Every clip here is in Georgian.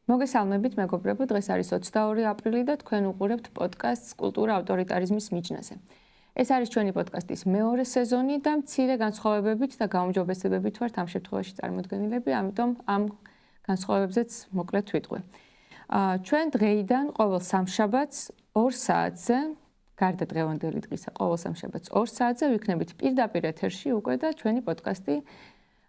მოგესალმებით მეგობრებო, დღეს არის 22 აპრილი და თქვენ უყურებთ პოდკასტს კულტურა ავტორიტარიზმის მიჯნაზე. ეს არის ჩვენი პოდკასტის მეორე სეზონი და მცირე განსხვავებებით და გაუმჯობესებებით ვართ ამ შემთხვევაში წარმოდგენილები, ამიტომ ამ განსხვავებებზეც მოკლედ ვიტყვი. ჩვენ დღეიდან ყოველ სამშაბათს 2 საათზე, გარდა დღევანდელი დღისა, ყოველ სამშაბათს 2 საათზე ვიქნებით პირდაპირ ეთერში უკვე და ჩვენი პოდკასტი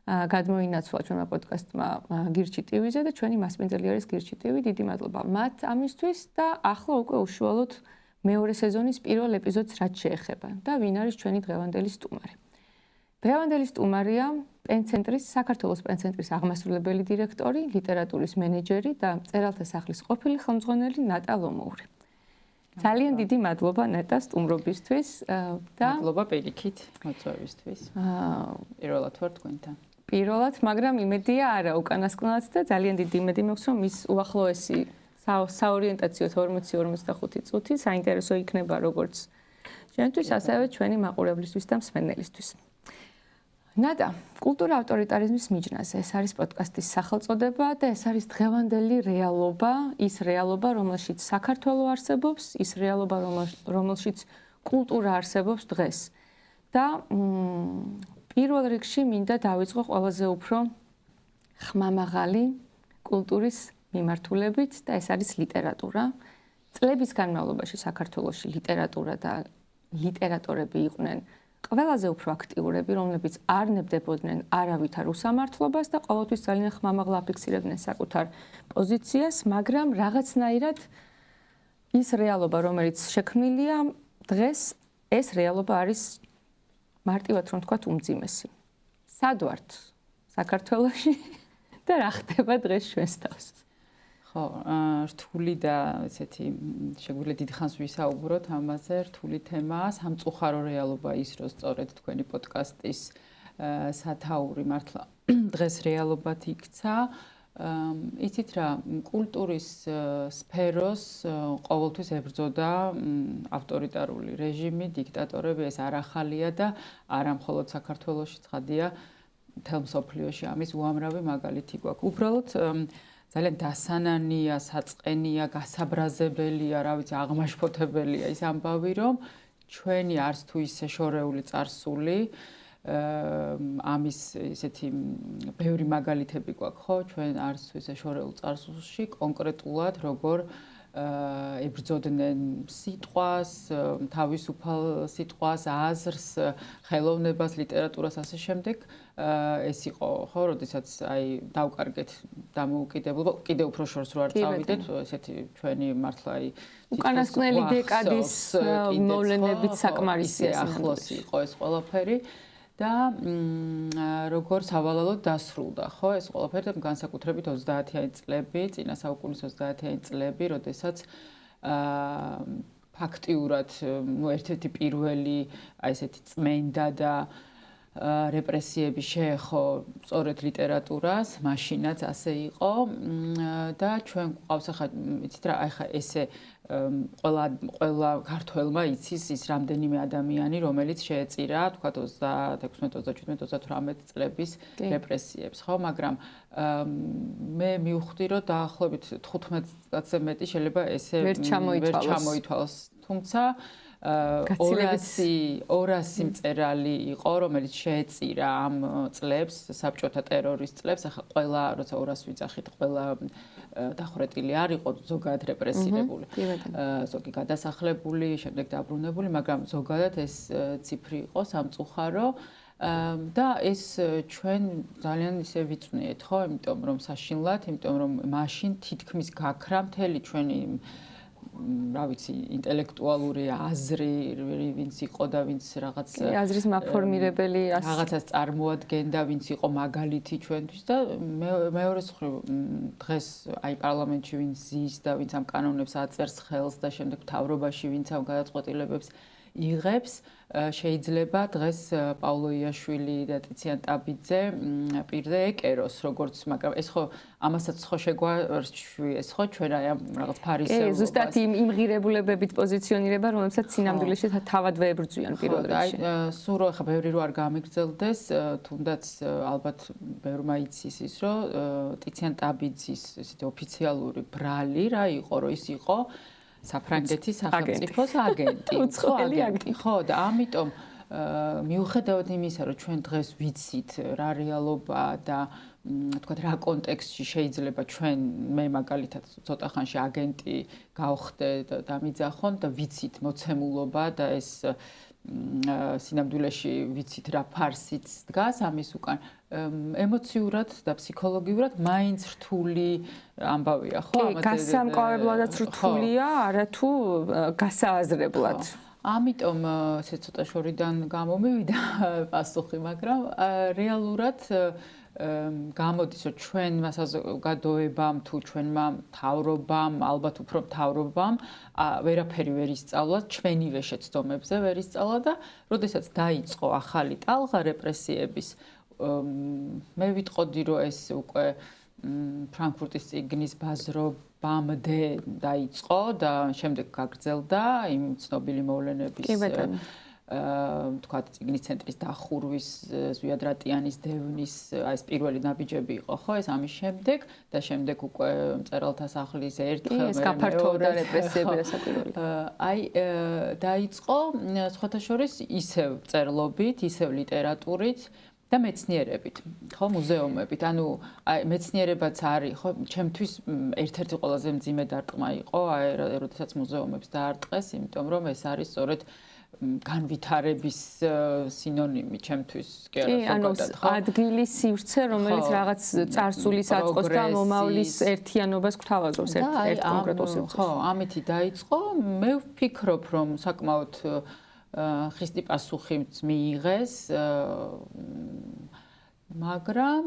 გადმოინაცვლა ჩვენმა პოდკასტმა გირჩი ტივიზე და ჩვენი მასპინძელი არის გირჩი ტივი. დიდი მადლობა მათ ამისთვის და ახლა უკვე უშუალოდ მეორე სეზონის პირველ ეპიზოდს რაც შეეხება და ვინ არის ჩვენი დღევანდელი სტუმარი. დღევანდელი სტუმარია პენცენტრის, საქართველოს პენცენტრის აღმასრულებელი დირექტორი, ლიტერატურის მენეჯერი და მწერალთა სახლის ყოფილი ხელმძღვანელი ნატა ლომოური. ძალიან დიდი მადლობა ნატა სტუმრობისთვის და მადლობა პირიქით მოწვევისთვის. პირველად ვარ თქვენთან. პირველად, მაგრამ იმედია არა უკანასკნელად და ძალიან დიდი იმედი მაქვს, რომ ის უახლოესი საორიენტაციო 40-45 წუთი საინტერესო იქნება როგორც ჩვენთვის, ასევე ჩვენი მაყურებლისთვის და მსმენელისთვის. ნატა, კულტურა ავტორიტარიზმის მიჯნაზე, ეს არის პოდკასტის სახელწოდება და ეს არის დღევანდელი რეალობა, ის რეალობა, რომელშიც საქართველო არსებობს, ის რეალობა, რომელშიც კულტურა არსებობს დღეს. და პირველ რიგში მინდა დავიწყო ყველაზე უფრო ხმამაღალი კულტურის მიმართულებით და ეს არის ლიტერატურა. წლების განმავლობაში საქართველოში ლიტერატურა და ლიტერატორები იყვნენ ყველაზე უფრო აქტიურები, რომლებიც არ ნებდებოდნენ არავითარ უსამართლობას და ყოველთვის ძალიან ხმამაღლა აფიქსირებდნენ საკუთარ პოზიციას, მაგრამ რაღაცნაირად ის რეალობა, რომელიც შექმნილია დღეს, ეს რეალობა არის მარტივად რომ ვთქვათ უმძიმესი. სად ვართ საქართველოში და რა ხდება დღეს ჩვენს თავს? ხო, რთული და ესეთი შეგვიძლია დიდხანს ვისაუბროთ ამაზე, რთული თემაა, სამწუხარო რეალობა ის, რომ სწორედ თქვენი პოდკასტის სათაური მართლა დღეს რეალობად იქცა. იცით რა, კულტურის სფეროს ყოველთვის ებრძოდა ავტორიტარული რეჟიმი, დიქტატორები, ეს არ ახალია და არა მხოლოდ საქართველოში, ცხადია, მთელ მსოფლიოში ამის უამრავი მაგალითი გვაქვს. უბრალოდ ძალიან დასანანია, საწყენია, გასაბრაზებელია, რა ვიცი, აღმაშფოთებელია ის ამბავი, რომ ჩვენი არც თუ ისე შორეული წარსული ამის ესეთი ბევრი მაგალითები გვაქვს, ხო? ჩვენ არც თუ ისე შორეულ წარსულში კონკრეტულად როგორ ებრძოდნენ სიტყვას, თავისუფალ სიტყვას, აზრს, ხელოვნებას, ლიტერატურას ასე შემდეგ. ეს იყო, ხო, როდესაც აი დავკარგეთ დამოუკიდებლობა, კიდევ უფრო შორს რო არ წავიდეთ, ესეთი ჩვენი მართლა აი უკანასკნელი დეკადის მოვლენებით საკმარისია ახლოს იყო ეს ყველაფერი. და როგორ სავალალოდ დასრულდა, ხო, ეს ყველაფერი განსაკუთრებით 30-იანი წლები, წინა საუკუნის 30-იანი წლები, როდესაც ფაქტიურად ერთ-ერთი პირველი აი ესეთი წმენდა და რეპრესიები შეეხო სწორედ ლიტერატურას, მაშინაც ასე იყო და ჩვენ გვყავს ახლა იცით რა, ახლა ესე ყველა ქართველმა იცის ის რამდენიმე ადამიანი, რომელიც შეეწირა, თქვა 36-37-38 წლების რეპრესიებს, ხო, მაგრამ მე მივხვდი, რომ დაახლოებით 15 წელზე მეტი შეიძლება ესე ვერ ჩამოითვალოს, თუმცა 200 მწერალი იყო, რომელიც შეეწირა ამ წლებს, საბჭოთა ტერორის წლებს, ახლა ყველა, როცა 200 ვიძახით, ყველა დახვრეტილი არ იყო, ზოგადად რეპრესირებული, ზოგი გადასახლებული, შემდეგ დაბრუნებული, მაგრამ ზოგადად ეს ციფრი იყო სამწუხარო და ეს ჩვენ ძალიან ისე ვიწვნიეთ, ხო, იმიტომ რომ საშინლად, იმიტომ რომ მაშინ თითქმის გაქრა მთელი ჩვენი რა ვიცი, ინტელექტუალური აზრი, ვინც იყო და ვინც რაღაც აზრის მაფორმირებელი რაღაცას წარმოადგენდა, ვინც იყო მაგალითი ჩვენთვის და მეორე მხრივ დღეს აი პარლამენტში ვინც ზის და ვინც ამ კანონებს აწერს ხელს და შემდეგ მთავრობაში ვინც ამ გადაწყვეტილებებს იღებს, შეიძლება დღეს პავლო იაშვილი და ტიციან ტაბიძე პირდე ეკეროს როგორც, მაგრამ ეს ხო ამასაც ხო შეგვარჩიეს ხო ჩვენ აი ამ რაღაც ფარისეულობას. ზუსტად იმ ღირებულებებით პოზიციონირება, რომელსაც სინამდვილეში თავად ვეებრძვიან პირველ რიგში. სულ რო ხა ბევრი რო არ გამიგრძელდეს, თუნდაც ალბათ ბევრმა იცის ის, რომ ტიციან ტაბიძის ესეთი ოფიციალური ბრალი რა იყო, რომ ის იყო საფრანგეთის სახელმწიფოს აგენტი. უცხოელი აგენტი. ხო, და ამიტომ მიუხედავად იმისა, რომ ჩვენ დღეს ვიცით რა რეალობა და თქვათ რა კონტექსტში შეიძლება ჩვენ მე მაგალითად ცოტა ხანში აგენტი გავხდე და დამიძახონ და ვიცით მოცემულობა და ეს სინამდვილეში ვიცით რა ფარსიც დგას ამის უკან ემოციურად და ფსიქოლოგიურად მაინც რთული ამბავია ხო ამაზე გასამყარებლადაც რთულია არათუ გასააზრებლად ამიტომ ესე ცოტა შორიდან გამომივიდა პასუხი მაგრამ რეალურად გამოდის რომ ჩვენმა საზოგადოებამ თუ ჩვენმა მთავრობამ ალბათ უფრო მთავრობამ ვერაფერი ვერ ისწავლა ჩვენივე შეცდომებზე ვერ ისწავლა და როდესაც დაიწყო ახალი ტალღა რეპრესიების მე ვიტყოდი რომ ეს უკვე ფრანკფურტის წიგნის ბაზრობამდე დაიწყო და შემდეგ გაგრძელდა იმ ცნობილი მოვლენების თქვათ წიგნის ცენტრის დახურვის ზვიად რატიანის დევნის ეს პირველი ნაბიჯები იყო ხო ეს ამის შემდეგ და შემდეგ უკვე მწერალთა სახლის ერთხელ ეს გაფართოვდა რეპრესიები რასაკვირველი აი დაიწყო სხვათა შორის ისევ წერლობით ისევ ლიტერატურით და მეცნიერებით, ხო, მუზეუმებით. ანუ აი მეცნიერებაც არის, ხო, ჩემთვის ერთ-ერთი ყველაზე მძიმე დარტყმა იყო, აი როდესაც მუზეუმებს დაარტყეს, იმიტომ რომ ეს არის სწორედ განვითარების სინონიმი ჩემთვის კი არა ზოგადად ხო ადგილის სივრცე რომელიც რაღაც წარსულის აწყოს და მომავლის ერთიანობას გვთავაზობს ერთ კონკრეტულ სივრცეში ხო ამითი დაიწყო მე ვფიქრობ რომ საკმაოდ ხისტი პასუხი მიიღეს მაგრამ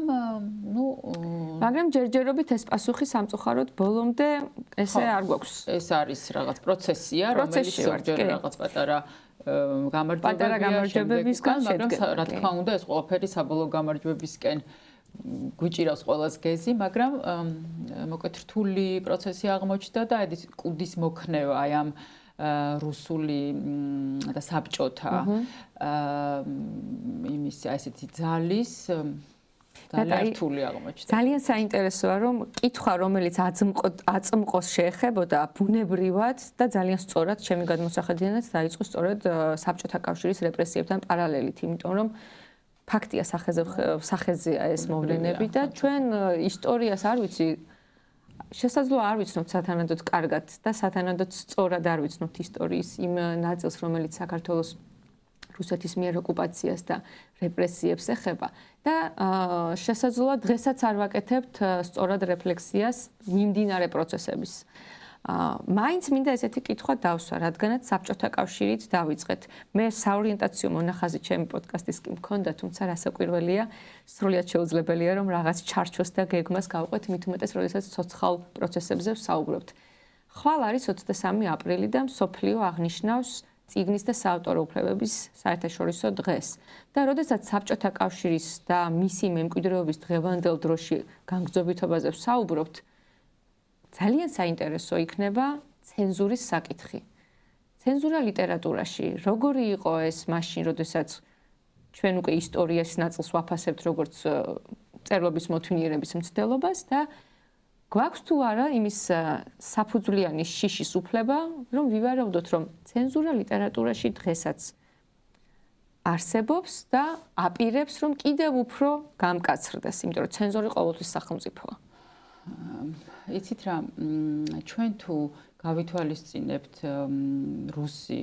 ჯერჯერობით ეს პასუხი სამწუხაროდ ბოლომდე ესე არ გვაქვს ეს არის რაღაც პროცესია რომელიც ზოგჯერ რაღაც პატარა გამარჯვებებისგან მაგრამ რა თქმა უნდა ეს ყველაფერი საბოლოო გამარჯვებისკენ გვიჭირავს ყველას გეზი მაგრამ მოკლედ რთული პროცესი აღმოჩნდა და ეს კუდის მოქნევა აი ამ რუსული და საბჭოთა იმის ესეთი ძალის რთული აღმოჩნდა. ძალიან საინტერესოა რომ კითხვა რომელიც აწმყოს შეეხებოდა ბუნებრივად და ძალიან სწორად ჩემი გადმოსახედიანად დაიწყო სწორედ საბჭოთა კავშირის რეპრესიებთან პარალელით, იმიტომ რომ ფაქტია სახეზეა ეს მოვლენები და ჩვენ ისტორიას არ ვიცი შესაძლოა არ ვიცნობთ სათანადოდ კარგად და სათანადოდ სწორად არ ვიცნობთ ისტორიის იმ ნაწილს რომელიც საქართველოს რუსეთის მიერ ოკუპაციას და რეპრესიებს ეხება და შესაძლოა დღესაც არ ვაკეთებთ სწორად რეფლექსიას მიმდინარე პროცესების. მაინც მინდა ესეთი კითხვა დავსვა, რადგანაც საბჭოთა კავშირით დავიწყეთ. მე საორიენტაციო მონახაზი ჩემი პოდკასტის კი მქონდა, თუმცა რასაკვირველია, სრულიად შეუძლებელია რომ რაღაც ჩარჩოს და გეგმას გავყვეთ, მით უმეტეს, როდესაც ცოცხალ პროცესებზე ვსაუბრობთ. ხვალ არის 23 აპრილი და მსოფლიო აღნიშნავს წიგნის და საავტორო უფლებების საერთაშორისო დღეს. და როდესაც საბჭოთა კავშირის და მისი მემკვიდრეობის დღევანდელ დროში განგრძობითობაზე ვსაუბრობთ, ძალიან საინტერესო იქნება ცენზურის საკითხი. ცენზურა ლიტერატურაში, როგორი იყო ეს მაშინ, როდესაც ჩვენ უკვე ისტორიის ნაწილს ვაფასებთ როგორც წერლობის მოთმინიერების მცდელობას და გვაქვს თუ არა იმის საფუძვლიანი შიშის უფლება, რომ ვივარაუდოთ, რომ ცენზურა ლიტერატურაში დღესაც არსებობს და აპირებს, რომ კიდევ უფრო გამკაცრდეს, იმიტომ რომ ცენზორი ყოველთვის სახელმწიფოა. იცით რა, ჩვენ თუ გავითვალისწინებთ რუსი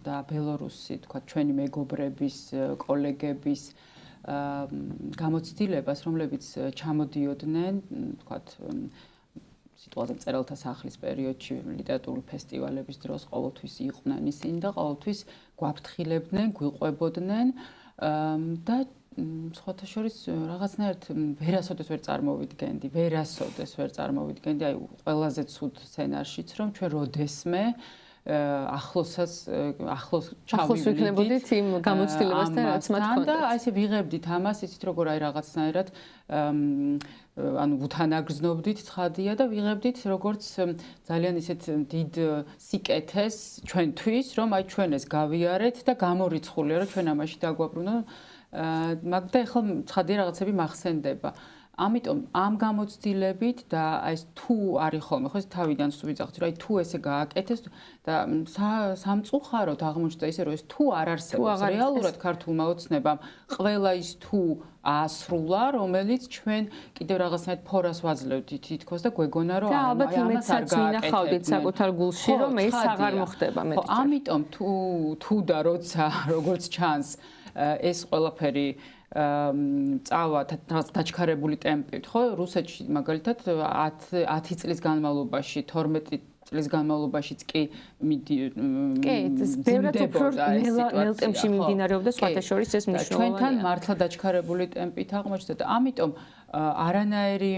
და ბელორუსი, თქვა ჩვენი მეგობრების, კოლეგების გამოცდილებას, რომლებიც ჩამოდიოდნენ, თქვათ, სიტყვაზე მწერალთა სახლის პერიოდში ლიტერატურული ფესტივალების დროს ყოველთვის იყვნენ ისინი და ყოველთვის გვაფრთხილებდნენ, გვიყვებოდნენ და სხვათა შორის რაღაცნაირად ვერასოდეს ვერ წარმოვიდგენდი, აი ყველაზე ცუდ სცენარშიც, რომ ჩვენ როდესმე ახლოს ჩავივლიდით იმ გამოცდილებასთან რაც მათ ჰქონდათ და აი ესე ვიღებდით ამას ისიც როგორ აი რაღაცნაირად ანუ უთანაგრძნობდით ცხადია და ვიღებდით როგორც ძალიან ისეთ დიდ სიკეთეს ჩვენთვის რომ აი ჩვენ ეს გავიარეთ და გამორიცხულია რომ ჩვენ ამაში დაგვაბრუნო მაგრამ ეხლა ცხადია რაღაცები მახსენდება ამიტომ ამ გამოცდილებით და აი თუ არის ხოლმე ხო ეს თავიდან ვიძახთ რომ აი თუ ესე გააკეთეს და სამწუხაროდ აღმოჩნდა ისე რომ ეს თუ არ არსებობს რეალურად ქართულმა ოცნებამ ყველა ის თუ აასრულა რომელიც ჩვენ კიდევ რაღაცნაირად ფორას ვაძლევდით თითქოს და გვეგონა რომ ალბათ იმედსაც ვინახავდით საკუთარ გულში რომ ეს აღარ მოხდება მეთქე ამიტომ თუ და როცა როგორც ჩანს ეს ყველაფერი წავა დაჩქარებული ტემპით, ხო? რუსეთში მაგალითად 10 წლის განმავლობაში, 12 წლის განმავლობაშიც კი ბევრად უფრო ნელ ტემპში მიმდინარეობდა სხვათა შორის ეს მნიშვნელოვანია. ჩვენთან მართლა დაჩქარებული ტემპით აღმოჩნდა და ამიტომ არანაირი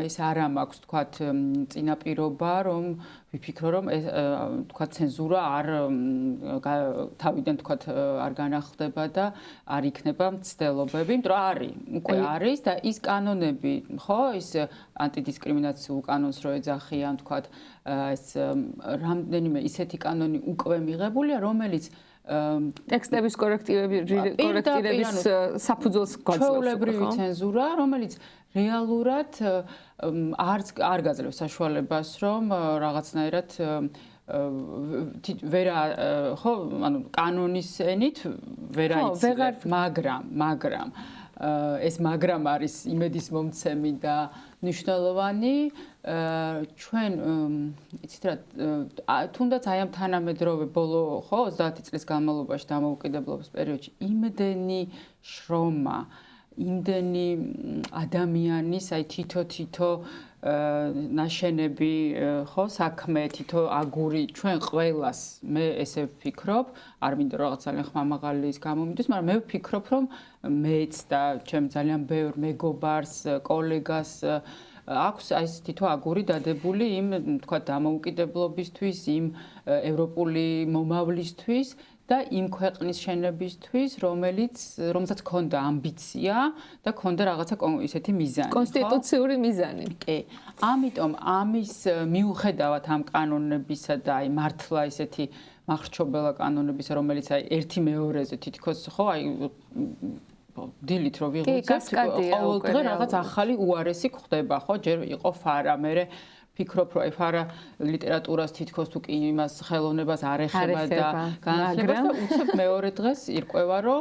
ის არ მაქვს თქვათ წინაპირობა რომ ვიფიქრო რომ ეს თქვათ ცენზურა არ თავიდან თქვათ არ განახლდება და არ იქნება მცდელობები, იმიტომ რომ არის, უკვე არის და ის კანონები, ხო, ის ანტიდისკრიმინაციულ კანონს რო ეძახიან თქვათ ეს რამდენიმე ისეთი კანონი უკვე მიღებულია, რომელიც ტექსტების კორექტირების საფუძველს გვაძლევს. ჩვეულებრივი ცენზურა, რომელიც რეალურად არ გაძლევს საშუალებას, რომ რაღაცნაირად ვერა ხო, ანუ კანონის ენით ვერა იცილებ, მაგრამ ეს მაგრამ არის იმედის მომცემი და მნიშვნელოვანი ჩვენ იცით რა თუნდაც აი ამ თანამედროვე ბოლო ხო 30 წლის განმავლობაში დამოუკიდებლობის პერიოდში იმდენი შრომა იმდენი ადამიანის აი თითო ნაშენები ხო საქმე თითო აგური ჩვენ ყველას მე ესე ვფიქრობ არ მინდა რაღაც ძალიან ხმამაღალი ის გამომიდეს მაგრამ მე ვფიქრობ რომ მეც და ჩემ ძალიან ბევრ მეგობარს კოლეგას აქვს აი ეს თითო აგური დადებული იმ თქვა დამოუკიდებლობისთვის იმ ევროპული მომავლისთვის და იმ ქვეყნის შენებისთვის, რომელსაც ჰქონდა ამბიცია და ჰქონდა რაღაცა ისეთი მიზანი. კონსტიტუციური მიზანი. კი. ამიტომ ამის მიუხედავად ამ კანონებისა და აი მართლა ისეთი მახრჩობელა კანონებისა, რომელიც აი ერთი მეორეზე თითქოს ხო აი დილით რო ვიღუცებთ, ყოველდღე რაღაც ახალი უარესი ხდება, ხო? ჯერ იყო ფარა, მერე ფიქრობ რომ აი ფარა ლიტერატურას თითქოს თუ კი იმას ხელოვნებას არ ეხება და განახლებას და უცებ მეორე დღეს ირკვევა რომ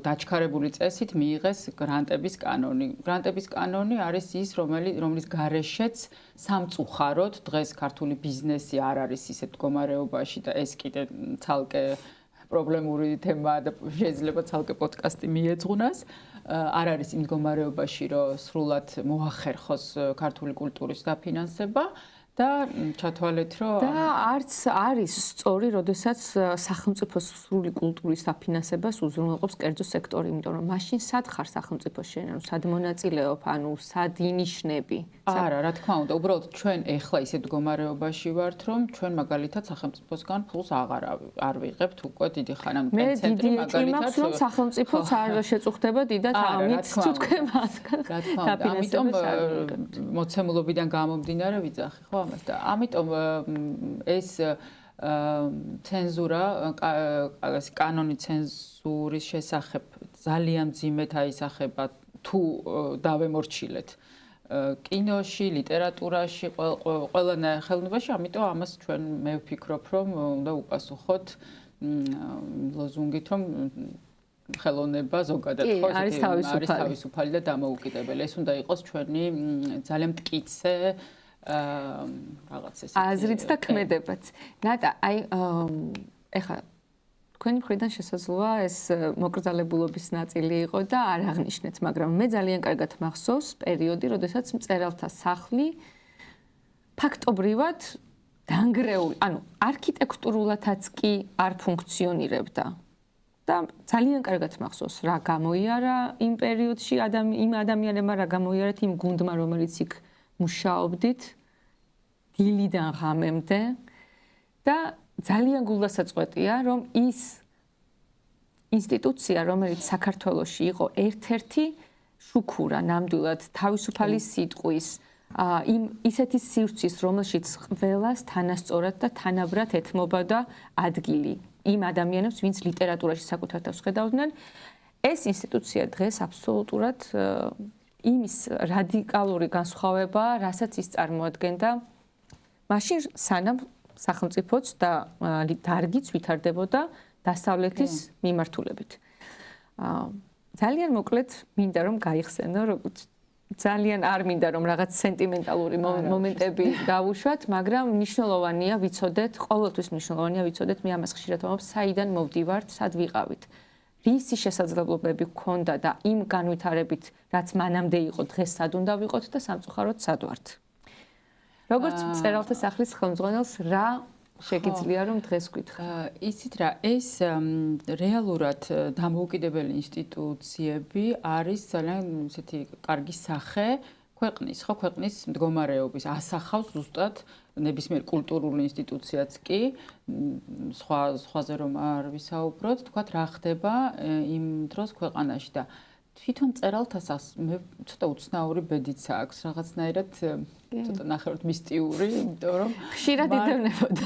დაჩქარებული წესით მიიღეს გრანტების კანონი. გრანტების კანონი არის ის რომლის გარეშეც სამწუხაროდ დღეს ქართული ბიზნესი არ არის ისეთ მდგომარეობაში და ეს კიდე ცალკე პრობლემური თემაა და შეიძლება ცალკე პოდკასტი მიეძღვნას. არ არის იმ მდგომარეობაში, რომ სრულად მოახერხოს ქართული კულტურის დაფინანსება და ჩათვალეთ, რომ და არც არის სწორი, როდესაც სახელმწიფოს სრული კულტურის დაფინანსებას უზრუნველყოფს კერძო სექტორი, იმიტომ რომ მაშინ სად ხარ სახელმწიფოს შენ, ანუ სად მონაწილეობ, ანუ სად ინიშნები? არა, რა თქმა უნდა, უბრალოდ ჩვენ ეხლა ისეთ მდგომარეობაში ვართ, რომ ჩვენ მაგალითად სახელმწიფოსგან ფულს არ ვიღებთ უკვე დიდი ხანი, მე დიდი მაგალითად რომ სახელმწიფოც არ შეწუხდება დიდად ამით თუ თქვენ მასგან. ამიტომ მოცემულობიდან გამომდინარე ვიძახი, ხო? და ამიტომ ეს ცენზურა კანონი ცენზურის შესახებ ძალიან მძიმედ აისახება თუ დავემორჩილეთ კინოში, ლიტერატურაში, ყველა ხელოვნებაში, ამიტომ ამას ჩვენ მე ვფიქრობ, რომ უნდა უპასუხოთ ლოზუნგით, რომ ხელოვნება ზოგადად ხო არის თავისუფალი და დამოუკიდებელი. ეს უნდა იყოს ჩვენი ძალიან მტკიცე რაღაც ესეთი აზრიც და ქმედებაც. ნატა, აი ეხლა თქვენი მხრიდან შესაძლოა ეს მოკრძალებულობის ნაწილი იყო და არ აღნიშნეთ, მაგრამ მე ძალიან კარგად მახსოვს პერიოდი, როდესაც მწერალთა სახლი ფაქტობრივად დანგრეული, ანუ არქიტექტურულადაც კი არ ფუნქციონირებდა. და ძალიან კარგად მახსოვს რა გამოიარა იმ პერიოდში იმ ადამიანებმა რა გამოიარეთ იმ გუნდმა რომელიც იქ მუშაობდით დილიდან ღამემდე და ძალიან გულდასაწყვეტია, რომ ის ინსტიტუცია, რომელიც საქართველოში იყო ერთ-ერთი შუქურა ნამდვილად თავისუფალი სიტყვის, იმ ისეთი სივრცის, რომელშიც ყველას თანასწორად და თანაბრად ეთმობოდა ადგილი იმ ადამიანებს, ვინც ლიტერატურაში საკუთარ თავს ხედავდნენ, ეს ინსტიტუცია დღეს აბსოლუტურად იმის რადიკალური განსხვავება, რასაც ის წარმოადგენდა მაშინ სანამ სახელმწიფოც და დარგიც ვითარდებოდა დასავლეთის მიმართულებით. ძალიან მოკლედ მინდა რომ გაიხსენო, როგორც ძალიან არ მინდა რომ რაღაც სენტიმენტალური მომენტები დავუშვათ, მაგრამ მნიშვნელოვანია ვიცოდეთ, ყოველთვის მნიშვნელოვანია ვიცოდეთ, მე ამას ხშირად ვამბობ, საიდან მოვდივართ, სად ვიყავით. რისი შესაძლებლობები გქონდა და იმ განვითარებით, რაც მანამდე იყო, დღეს სად უნდა ვიყოთ და სამწუხაროდ სად ვართ. როგორც მწერალთა სახლის ხელმძღვანელს რა შეგიძლია რომ დღეს გითხრა. იცით რა, ეს რეალურად დამოუკიდებელი ინსტიტუციები არის ძალიან ისეთი კარგი სახე ქვეყნის მდგომარეობის, ასახავს ზუსტად ნებისმიერ კულტურული ინსტიტუციაც კი, სხვაზე რომ არ ვისაუბროთ, თქვათ რა ხდება იმ დროს ქვეყანაში და თვითონ მწერალთა სახს მე ცოტა უცნაური ბედიც აქვს, რაღაცნაირად ცოტა ნახევრად მისტიური, იმიტომ რომ ხშირად იდევნებოდა.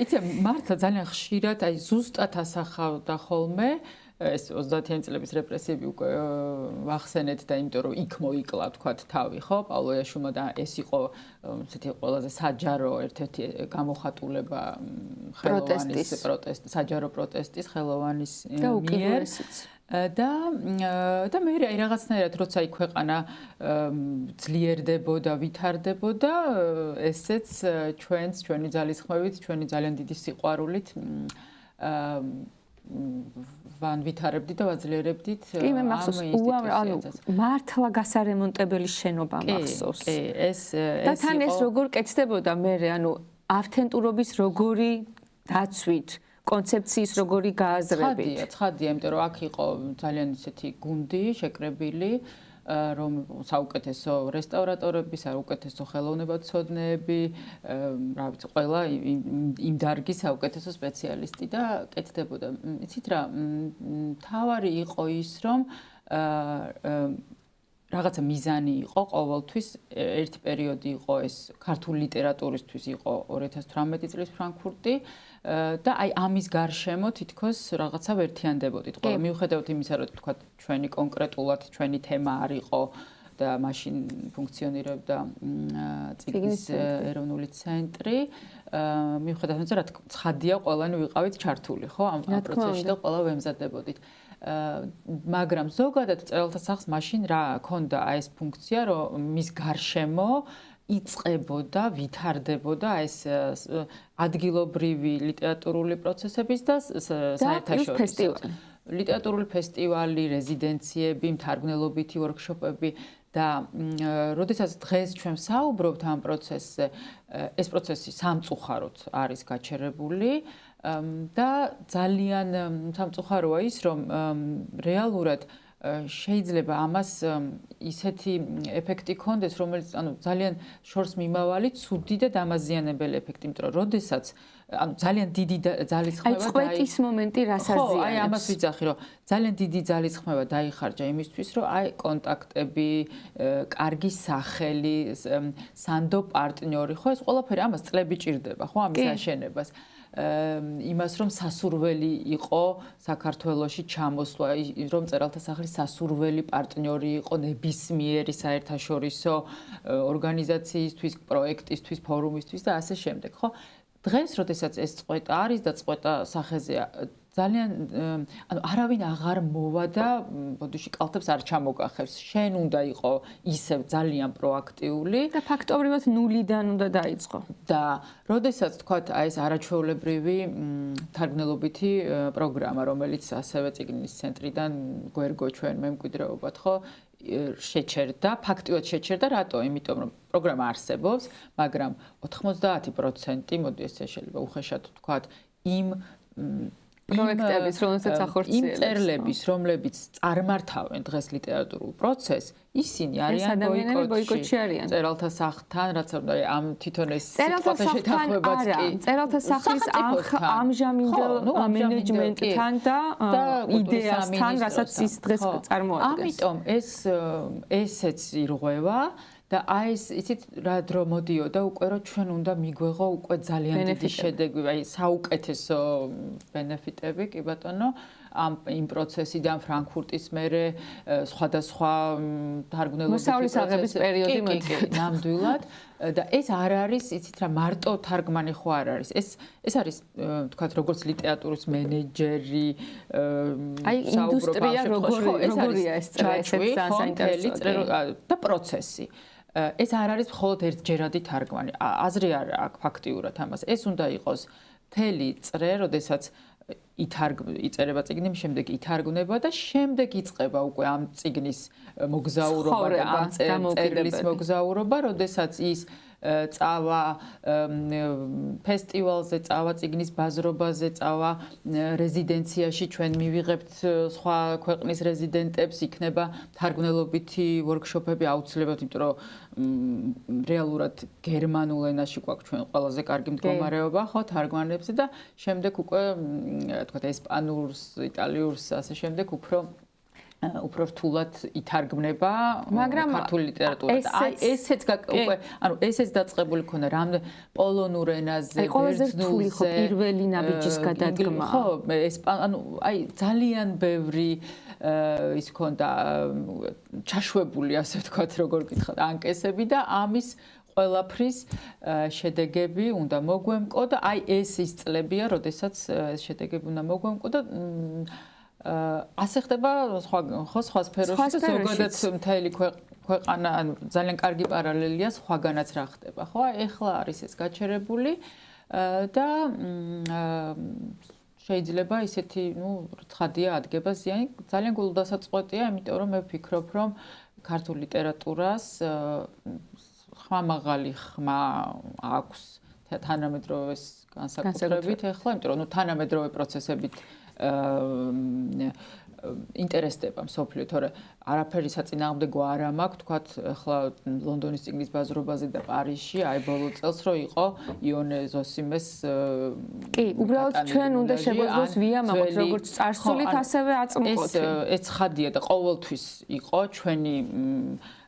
იცი, მართლა ძალიან ხშირად, აი ზუსტად ასახავდა ხოლმე ეს 30-იანი წლების რეპრესიები უკვე ვახსენეთ და იმიტომ რომ იქ მოიკლა თქვათ თავი, ხო, პავლო იაშუმა და ეს იყო ესეთი ყველაზე საჯარო ერთ-ერთი გამოხატულება ხელოვანის საჯარო პროტესტის ხელოვანის მიერ და მე აი რაღაცნაირად როცა აი ქვეყანა ძლიერდებოდა, ვითარდებოდა, ესეც ჩვენი ძალისხმევით, ჩვენი ძალიან დიდი სიყვარულით ვითარებდით და ვაძლიერებდით ამ ინსტიტუციას. მართლა გასარემონტებელი შენობა მახსოვს. კი, ეს და თან ეს როგორ კეთდებოდა მე, ავთენტურობის როგორი დაცვით, კონცეფციის როგორი გააზრებით. ცხადია, იმიტომ რომ აქ იყო ძალიან ისეთი გუნდი შეკრებილი, რომ საუკეთესო რესტავრატორები, საუკეთესო ხელოვნებაცოდნეები, რა ვიცი, ყველა იმ დარგის საუკეთესო სპეციალისტი და კეთდებოდა. იცით რა, თავარი იყო ის, რომ რაღაცა მიზანი იყო ყოველთვის, ერთი პერიოდი იყო ეს ქართული ლიტერატურისთვის იყო 2018 წლის ფრანკფურტი და აი ამის გარშემო თითქოს რაღაცა ვერთიანდებოდით. ყველა მიუხედავად იმისა, რომ თქვა ჩვენი კონკრეტულად ჩვენი თემა არ იყო და მაშინ ფუნქციონირებდა წიგნის ეროვნული ცენტრი, მიუხედავად იმისა, რომ ცხადია ყველანი ვიყავით ჩართული, ხო, ამ პროცესში და ყველა ვემზადებოდით. მაგრამ ზოგადად მწერალთა სახს მაშინ რა ქონდა ეს ფუნქცია, რომ მის გარშემო იწყებოდა, ვითარდებოდა ეს ადგილობრივი ლიტერატურული პროცესების და საერთაშორისო ლიტერატურული ფესტივალი, რეზიდენციები, მთარგმნელობითი ვორქშოპები და როდესაც დღეს ჩვენ საუბრობთ ამ პროცესზე, ეს პროცესი სამწუხაროდ არის გაჩერებული და ძალიან სამწუხაროა ის, რომ რეალურად შეიძლება ამას ისეთი ეფექტი ქონდეს, რომელიც ძალიან შორს მიმავალი, ცუდი და დამაზიანებელი ეფექტი, იმიტომ რომ როდესაც ძალიან დიდი ძალისხმევა წყვეტის მომენტი რას აზიანებს. აი ამას ვიძახი, რომ ძალიან დიდი ძალისხმევა დაიხარჯა იმისთვის, რომ აი კონტაქტები, კარგი სახელი, სანდო პარტნიორი, ხო, ეს ყველაფერი ამას წლები ჭირდება, ხო, ამის აშენებას. იმას რომ სასურველი იყო საქართველოში ჩამოსვლა, რომ მწერალთა სახლის სასურველი პარტნიორი იყო ნებისმიერი საერთაშორისო ორგანიზაციისთვის, პროექტისთვის, ფორუმისთვის და ასე შემდეგ, ხო? დღეს, როდესაც ეს წყვეტა არის და წყვეტა სახეზეა, ძალიან არავინ აღარ მოვა და ბოდიში კალთებს არ ჩამოგახევს. შენ უნდა იყო ისევ ძალიან პროაქტიული და ფაქტობრივად ნულიდან უნდა დაიწყო. და როდესაც თქვათ აი ეს არაჩვეულებრივი თარგმნელობითი პროგრამა, რომელიც ასევე წიგნის ცენტრიდან გვერგო ჩვენ მემკვიდრეობად, ხო, შეჩერდა, ფაქტიურად შეჩერდა, რატო? იმიტომ რომ პროგრამა არსებობს, მაგრამ 90% მოდი ესე შეიძლება უხეშად ვთქვათ, იმ პროექტების, რომელსაც ახორციელებს. იმ წერლების, რომლებიც წარმართავენ დღეს ლიტერატურულ პროცესს, ისინი არიან ბოიკოტში არიან. წერალთა სახლთან, რაც ამ თვითონ ეს წერალთა სახლთან არა, წერალთა სახლის ამჟამინდელ მენეჯმენტთან და იდეასთან, რასაც ის დღეს წარმოადგენს. ამიტომ ესეც ირღვევა და აი ეს იცით რა დრო მოდიოდა უკვე რომ ჩვენ უნდა მიგვეღო უკვე ძალიან დიდი შედეგი, აი საუკეთესო ბენეფიტები, კი ბატონო, იმ პროცესიდან ფრანკფურტის მერე სხვადასხვა თარგმნელობის მოსავლის აღების პერიოდი მოდიოდა. ნამდვილად და ეს არ არის, იცით რა, მარტო თარგმანი ხო არ არის. ეს არის თქვათ როგორც ლიტერატურის მენეჯერი, აი ინდუსტრია როგორია ეს საინტერესო და პროცესი. ეს არ არის მხოლოდ ერთჯერადი თარგმანი. აზრი არ აქვს ფაქტიურად ამას. ეს უნდა იყოს მთელი წრე, როდესაც იწერება წიგნი, შემდეგ ითარგმნება და შემდეგ იწყება უკვე ამ წიგნის მოგზაურობა და ამ წერლის მოგზაურობა, როდესაც ის წავა ფესტივალზე, წავა წიგნის ბაზრობაზე, წავა რეზიდენციაში, ჩვენ მივიღებთ სხვა ქვეყნის რეზიდენტებს, იქნება თარგმნელობითი ვორქშოპები აუცილებლად, იმიტომ რომ რეალურად გერმანულ ენაში გვაქვს ჩვენ ყველაზე კარგი მდგომარეობა, ხო, თარგმანებზე და შემდეგ უკვე თქვა ესპანურს, იტალიურს, ასე შემდეგ უფრო რთულად ითარგმნება ქართული ლიტერატურა. აი ესეც უკვე, ანუ ესეც დაწყებული ქონა რამდენ პოლონურ ენაზე, ბერძნულზე, პირველი ნაბიჯის გადადგმა. ხო, ანუ აი ძალიან ბევრი ის ქონდა ჩაშვებული, ასე ვთქვათ, როგორ გითხრათ, ანკესები და ამის ყველაფრის შედეგები უნდა მოგვემკო და აი ეს ის წლებია, როდესაც ეს შედეგები უნდა მოგვემკო და ასე ხდება სხვა სფეროში და ზოგადად მთელი ქვეყანა ძალიან კარგი პარალელია სხვაგანაც რა ხდება, ხო? ეხლა არის ეს გაჩერებული და შეიძლება ისეთი, ცხადია ადგება ზიანი, ძალიან გულდასაწყვეტია, იმიტომ რომ მე ვფიქრობ, რომ ქართულ ლიტერატურას ხმამაღალი ხმა აქვს თანამედროვე განსაკუთრებით ეხლა, იმიტომ რომ თანამედროვე პროცესებით ინტერესდება მსოფლიო, თორე არაფერი საწინააღმდეგო არ მაქვს, თქვათ, ახლა ლონდონის წიგნის ბაზრობაზე და პარიზში, აი ბოლო წელს რო იყო იონე ზოსიმეს კი, უბრალოდ ჩვენ უნდა შეგვეძლოს ვიამაყოთ როგორც წარსულით, ასევე აწმყოთ. ეს ცხადია და ყოველთვის იყო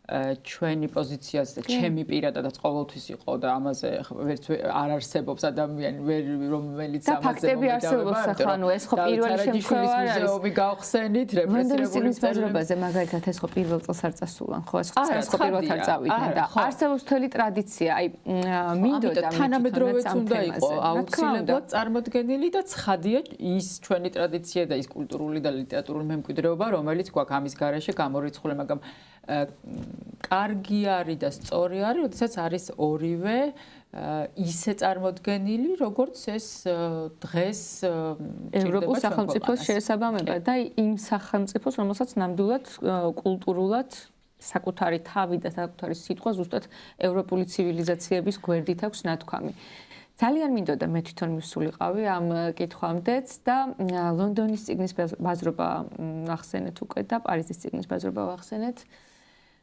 ჩვენი პოზიციაზე და ჩემი პირადადაც ყოველთვის იყო და ამაზე ვერც არ არსებობს ადამიანი რომელიც ამაზე და ფაქტები არსებობს ახლა ანუ ეს ხო პირველი შემთხვევა არ არის მუზეუმი გავხსენით რეპრესირებული ბაზრობაზე მაგალითად ეს ხო პირველ წელს არ წასულან ხო ეს ხო პირველად არ წავიდნენ და არსებობს მთელი ტრადიცია აი მინდოდა თანამედროვეც უნდა იყო აუცილებლად წარმოდგენილი და ცხადია ის ჩვენი ტრადიცია და ის კულტურული და ლიტერატურული მემკვიდრეობა რომელიც გვაქვს ამის გარეშე გამორიცხული მაგრამ კარგი არის და სწორი არის, როდესაც არის ორივე ისე წარმოდგენილი, როგორც ეს დღეს ევროპულ სახელმწიფოს შეესაბამება და იმ სახელმწიფოს, რომელსაც ნამდვილად კულტურულად საკუთარი თავი და საკუთარი სიტყვა ზუსტად ევროპული ცივილიზაციების გვერდით აქვს ნათქვამი. ძალიან მინდოდა მე თვითონ მივსულიყავი ამ კითხვამდეც და ლონდონის წიგნის ბაზრობა ახსენეთ უკვე და პარიზის წიგნის ბაზრობა ახსენეთ.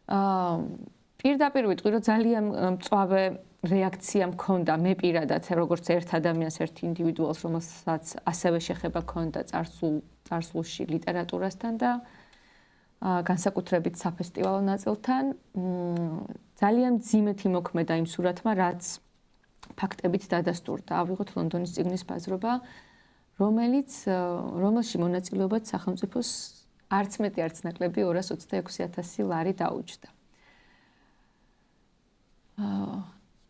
პირდაპირ ვიტყვი, რომ ძალიან მწვავე რეაქცია მქონდა მე პირადად, როგორც ერთ ადამიანს, ერთ ინდივიდუალს, რომელსაც ასევე შეხება ქონდა წარსულში ლიტერატურასთან და განსაკუთრებით საფესტივალო ნაწილთან. ძალიან მძიმეთი მოქმედა იმ სურათმა, რაც ფაქტებით დადასტურდა. ავიღოთ ლონდონის წიგნის ბაზრობა, რომელში მონაწილეობად სახელმწიფოს არც მეტი არც ნაკლები 226,000 ლარი დაუჯდა.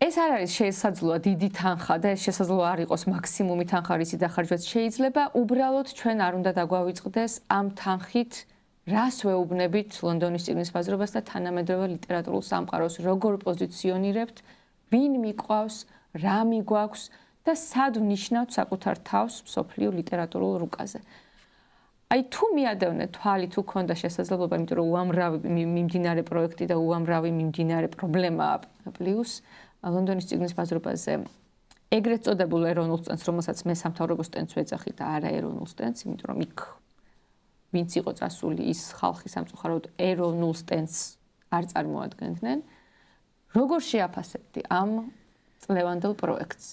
ეს არ არის შესაძლოა დიდი თანხა და ეს შესაძლოა არ იყოს მაქსიმუმი თანხა, რისი დახარჯვაც შეიძლება, უბრალოდ ჩვენ არ უნდა დაგვავიწყდეს ამ თანხით რას ვეუბნებით ლონდონის წიგნის ბაზრობას და თანამედროვე ლიტერატურულ სამყაროს, როგორ პოზიციონირებთ, ვინ მიყვავს, რა მიგვაქვს და სად ვნიშნავთ საკუთარ თავს მსოფლიო ლიტერატურულ რუკაზე. აი თუ მიადევნეთ თვალი თუ ქონდა შესაძლებლობა, იმიტომ რომ უამრავი მიმდინარე პროექტი და უამრავი მიმდინარე პრობლემაა პლუს ლონდონის წიგნის ბაზრობაზე ეგრეთ წოდებულ ეროვნულ სტენდს, რომელსაც მე სამთავრობო სტენდს ვეძახი და არა ეროვნულ სტენდს, იმიტომ რომ იქ ვინც იყო წასული ის ხალხი სამწუხაროდ ეროვნულ სტენდს არ წარმოადგენდნენ. როგორ შეაფასებდი ამ წლევანდელ პროექტს?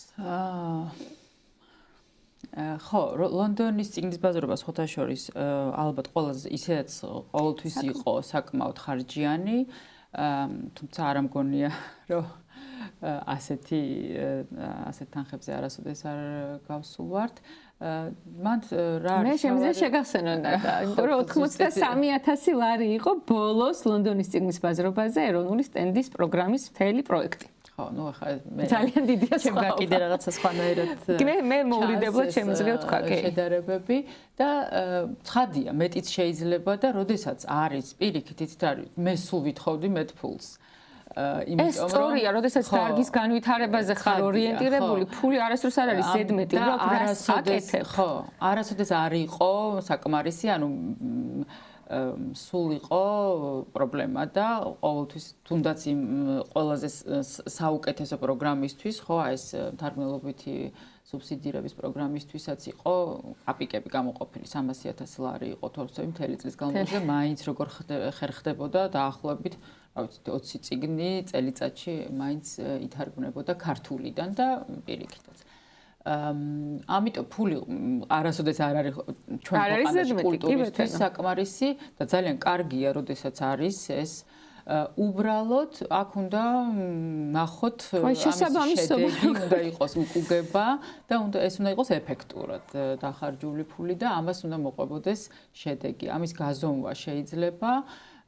ხო, ლონდონის წიგნის ბაზრობა სხვათა შორის ალბათ ყველაზე ისედაც ყოველთვის იყო საკმაოდ ხარჯიანი, თუმცა არ ამგონია, რომ ასეთ თანხებზე არასოდეს არ გავსულვართ. მან რა მე შემიძლია შეგახსენონ და იმიტომ რომ 83,000 ლარი იყო ბოლოს ლონდონის წიგნის ბაზრობაზე ეროვნული სტენდის პროგრამის მთელი პროექტი. ხო, ნუ ახლა მე ძალიან დიდია სხვა. ჩემ კიდე რაღაცა სხვანაირად მე მოულიდებლად შემიძლია ვთქვა, კი. შედარებები და ცხადია, მეტიც შეიძლება და როდესაც არის პირიქით იცით არის, მე სულ ვითხოვდი მეტ ფულს. ეს სწორია, როდესაც დარგის განვითარებაზე ხარ ორიენტირებული, ფული არასდროს არ არის ზედმეტი, უბრალოდ რას აკეთებ. ხო, არასოდეს არ იყო საკმარისი, ანუ სულ იყო პრობლემა და ყოველთვის თუნდაც იმ ყველაზე საუკეთესო პროგრამისთვის, ხო, ეს თარგმნელობითი სუბსიდირების პროგრამისთვისაც იყო აპიკები გამოყოფილი 300,000 ლარი იყო თორსები მთელი წლის განმავლობაში და მაინც როგორ ხერხდებოდა დაახლოებით 20 წიგნი წელიწადში მაინც ითარგმნებოდა ქართულიდან და პირიქითაც. ამიტომ ფული არასოდეს არ არის ჩვენ ქვეყანაში კულტურისთვის საკმარისი და ძალიან კარგია, როდესაც არის ეს უბრალოდ აქ უნდა ნახოთ ამის შედეგი, უნდა იყოს უკუგება და ეს უნდა იყოს ეფექტურად დახარჯული ფული და ამას უნდა მოყვებოდეს შედეგი. ამის გაზომვა შეიძლება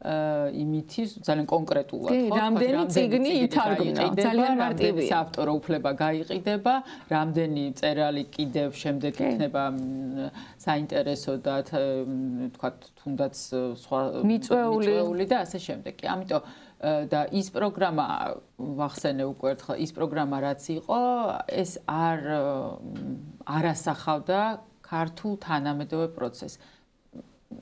იმითი ძალიან კონკრეტულად ხო რამდენი წიგნი ითარგმნა ძალიან მარტივია საავტორო უფლება გაიყიდება რამდენი წერალი კიდევ შემდეგ იქნება საინტერესო და თქვათ თუნდაც სხვა მიწვეული და ასე შემდეგ ამიტომ და ის პროგრამა ვახსენე უკვე ერთხელ ის პროგრამა რაც იყო ეს არასახავდა ქართულ თანამედროვე პროცესს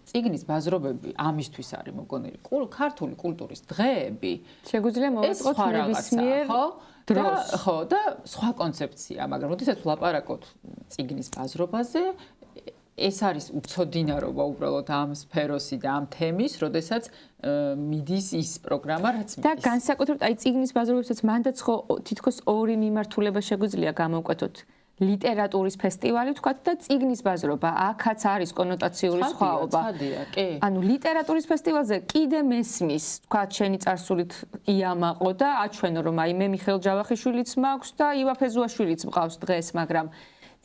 წიგნის ბაზრობები ამისთვის არის მოგონილი. ქართული კულტურის დღეები შეგვიძლია მოვაწყოთ ნებისმიერ დროს. ხო, და სხვა კონცეფცია, მაგრამ როდესაც ვლაპარაკობთ წიგნის ბაზრობაზე, ეს არის უცოდინარობა უბრალოდ ამ სფეროსი და ამ თემის, როდესაც მიდის ის პროგრამა, რაც მიდის. და განსაკუთრებით აი წიგნის ბაზრობებსაც მანდაც ხო თითქოს ორი მიმართულება შეგვიძლია გამოვკვეთოთ. ლიტერატურის ფესტივალი თქვათ და წიგნის ბაზრობა. აქაც არის კონოტაციული სხვაობა. ანუ ლიტერატურის ფესტივალზე კიდე მესმის, თქვათ, შენი წარსულით იამაყო და აჩვენო რომ აი მე მიხეილ ჯავახიშვილიც მაქვს და ივა ფეზუაშვილიც მყავს დღეს, მაგრამ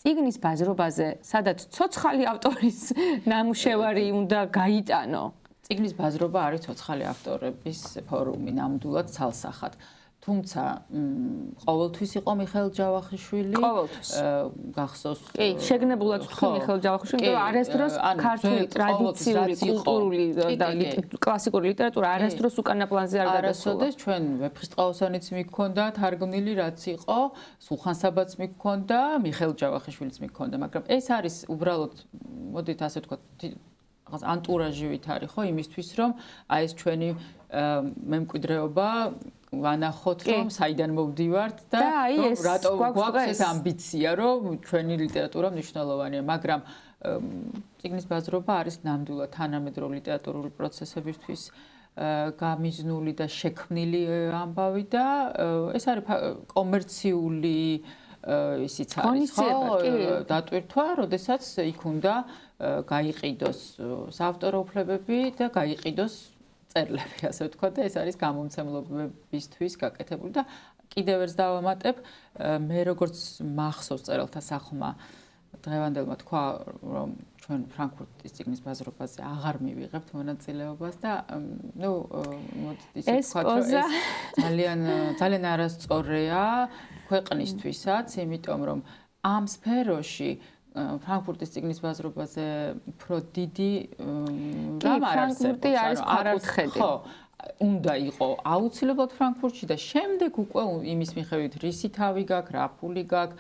წიგნის ბაზრობაზე, სადაც ცოცხალი ავტორის ნამუშევარი უნდა გაიტანო. წიგნის ბაზრობა არის ცოცხალი ავტორების ფორუმი, ნამდვილად ცალსახად. თუმცა ყოველთვის იყო მიხეილ ჯავახიშვილი გახსოვს კი შეგნებულად თქვი მიხეილ ჯავახიშვილი და არასდროს ქართული ტრადიციული კულტურული და კლასიკური ლიტერატურა არასდროს უკანა პლანზე არ გადასულა ჩვენ ვეფხისტყაოსანიც მიქონდა თარგმნილი რაც იყო სულხან-საბაც მიქონდა მიხეილ ჯავახიშვილიც მიქონდა მაგრამ ეს არის უბრალოდ მოდით ასე ვთქვათ რაღაც ანტურაჟივით არის ხო იმისთვის რომ აი ეს ჩვენი მემკვიდრეობა ვანახოთ რომ საიდან მოვდივართ და რატო გვაქვს ეს ამბიცია რომ ჩვენი ლიტერატურა მნიშვნელოვანია მაგრამ წიგნის ბაზრობა არის ნამდვილად თანამედროვე ლიტერატურული პროცესებისთვის გამიზნული და შექმნილი ამბავი და ეს არის კომერციული ისიც არის ხო დატვირთვა როდესაც იქ უნდა გაიყიდოს საავტორო უფლებები და გაიყიდოს წერლები, ასე ვთქვათ და ეს არის გამომცემლობებისთვის გაკეთებული და კიდევ ერთს დავამატებ, მე როგორც მახსოვს წერალთა სახმა დღევანდელმა თქვა, რომ ჩვენ ფრანკფურტის წიგნის ბაზრობაზე აღარ მივიღებთ მონაწილეობას და ნუ მოდით ისე ვთქვათ, რომ ეს ძალიან არასწორია ქვეყნისთვისაც, იმიტომ რომ ამ სფეროში ფრანკფურტის წიგნის ბაზრობაზე უფრო დიდი რამ არ არსებობს. ხო, უნდა იყო აუცილებლად ფრანკფურტში და შემდეგ უკვე იმის მიხედვით რისი თავი გაქვს, რა ფული გაქვს.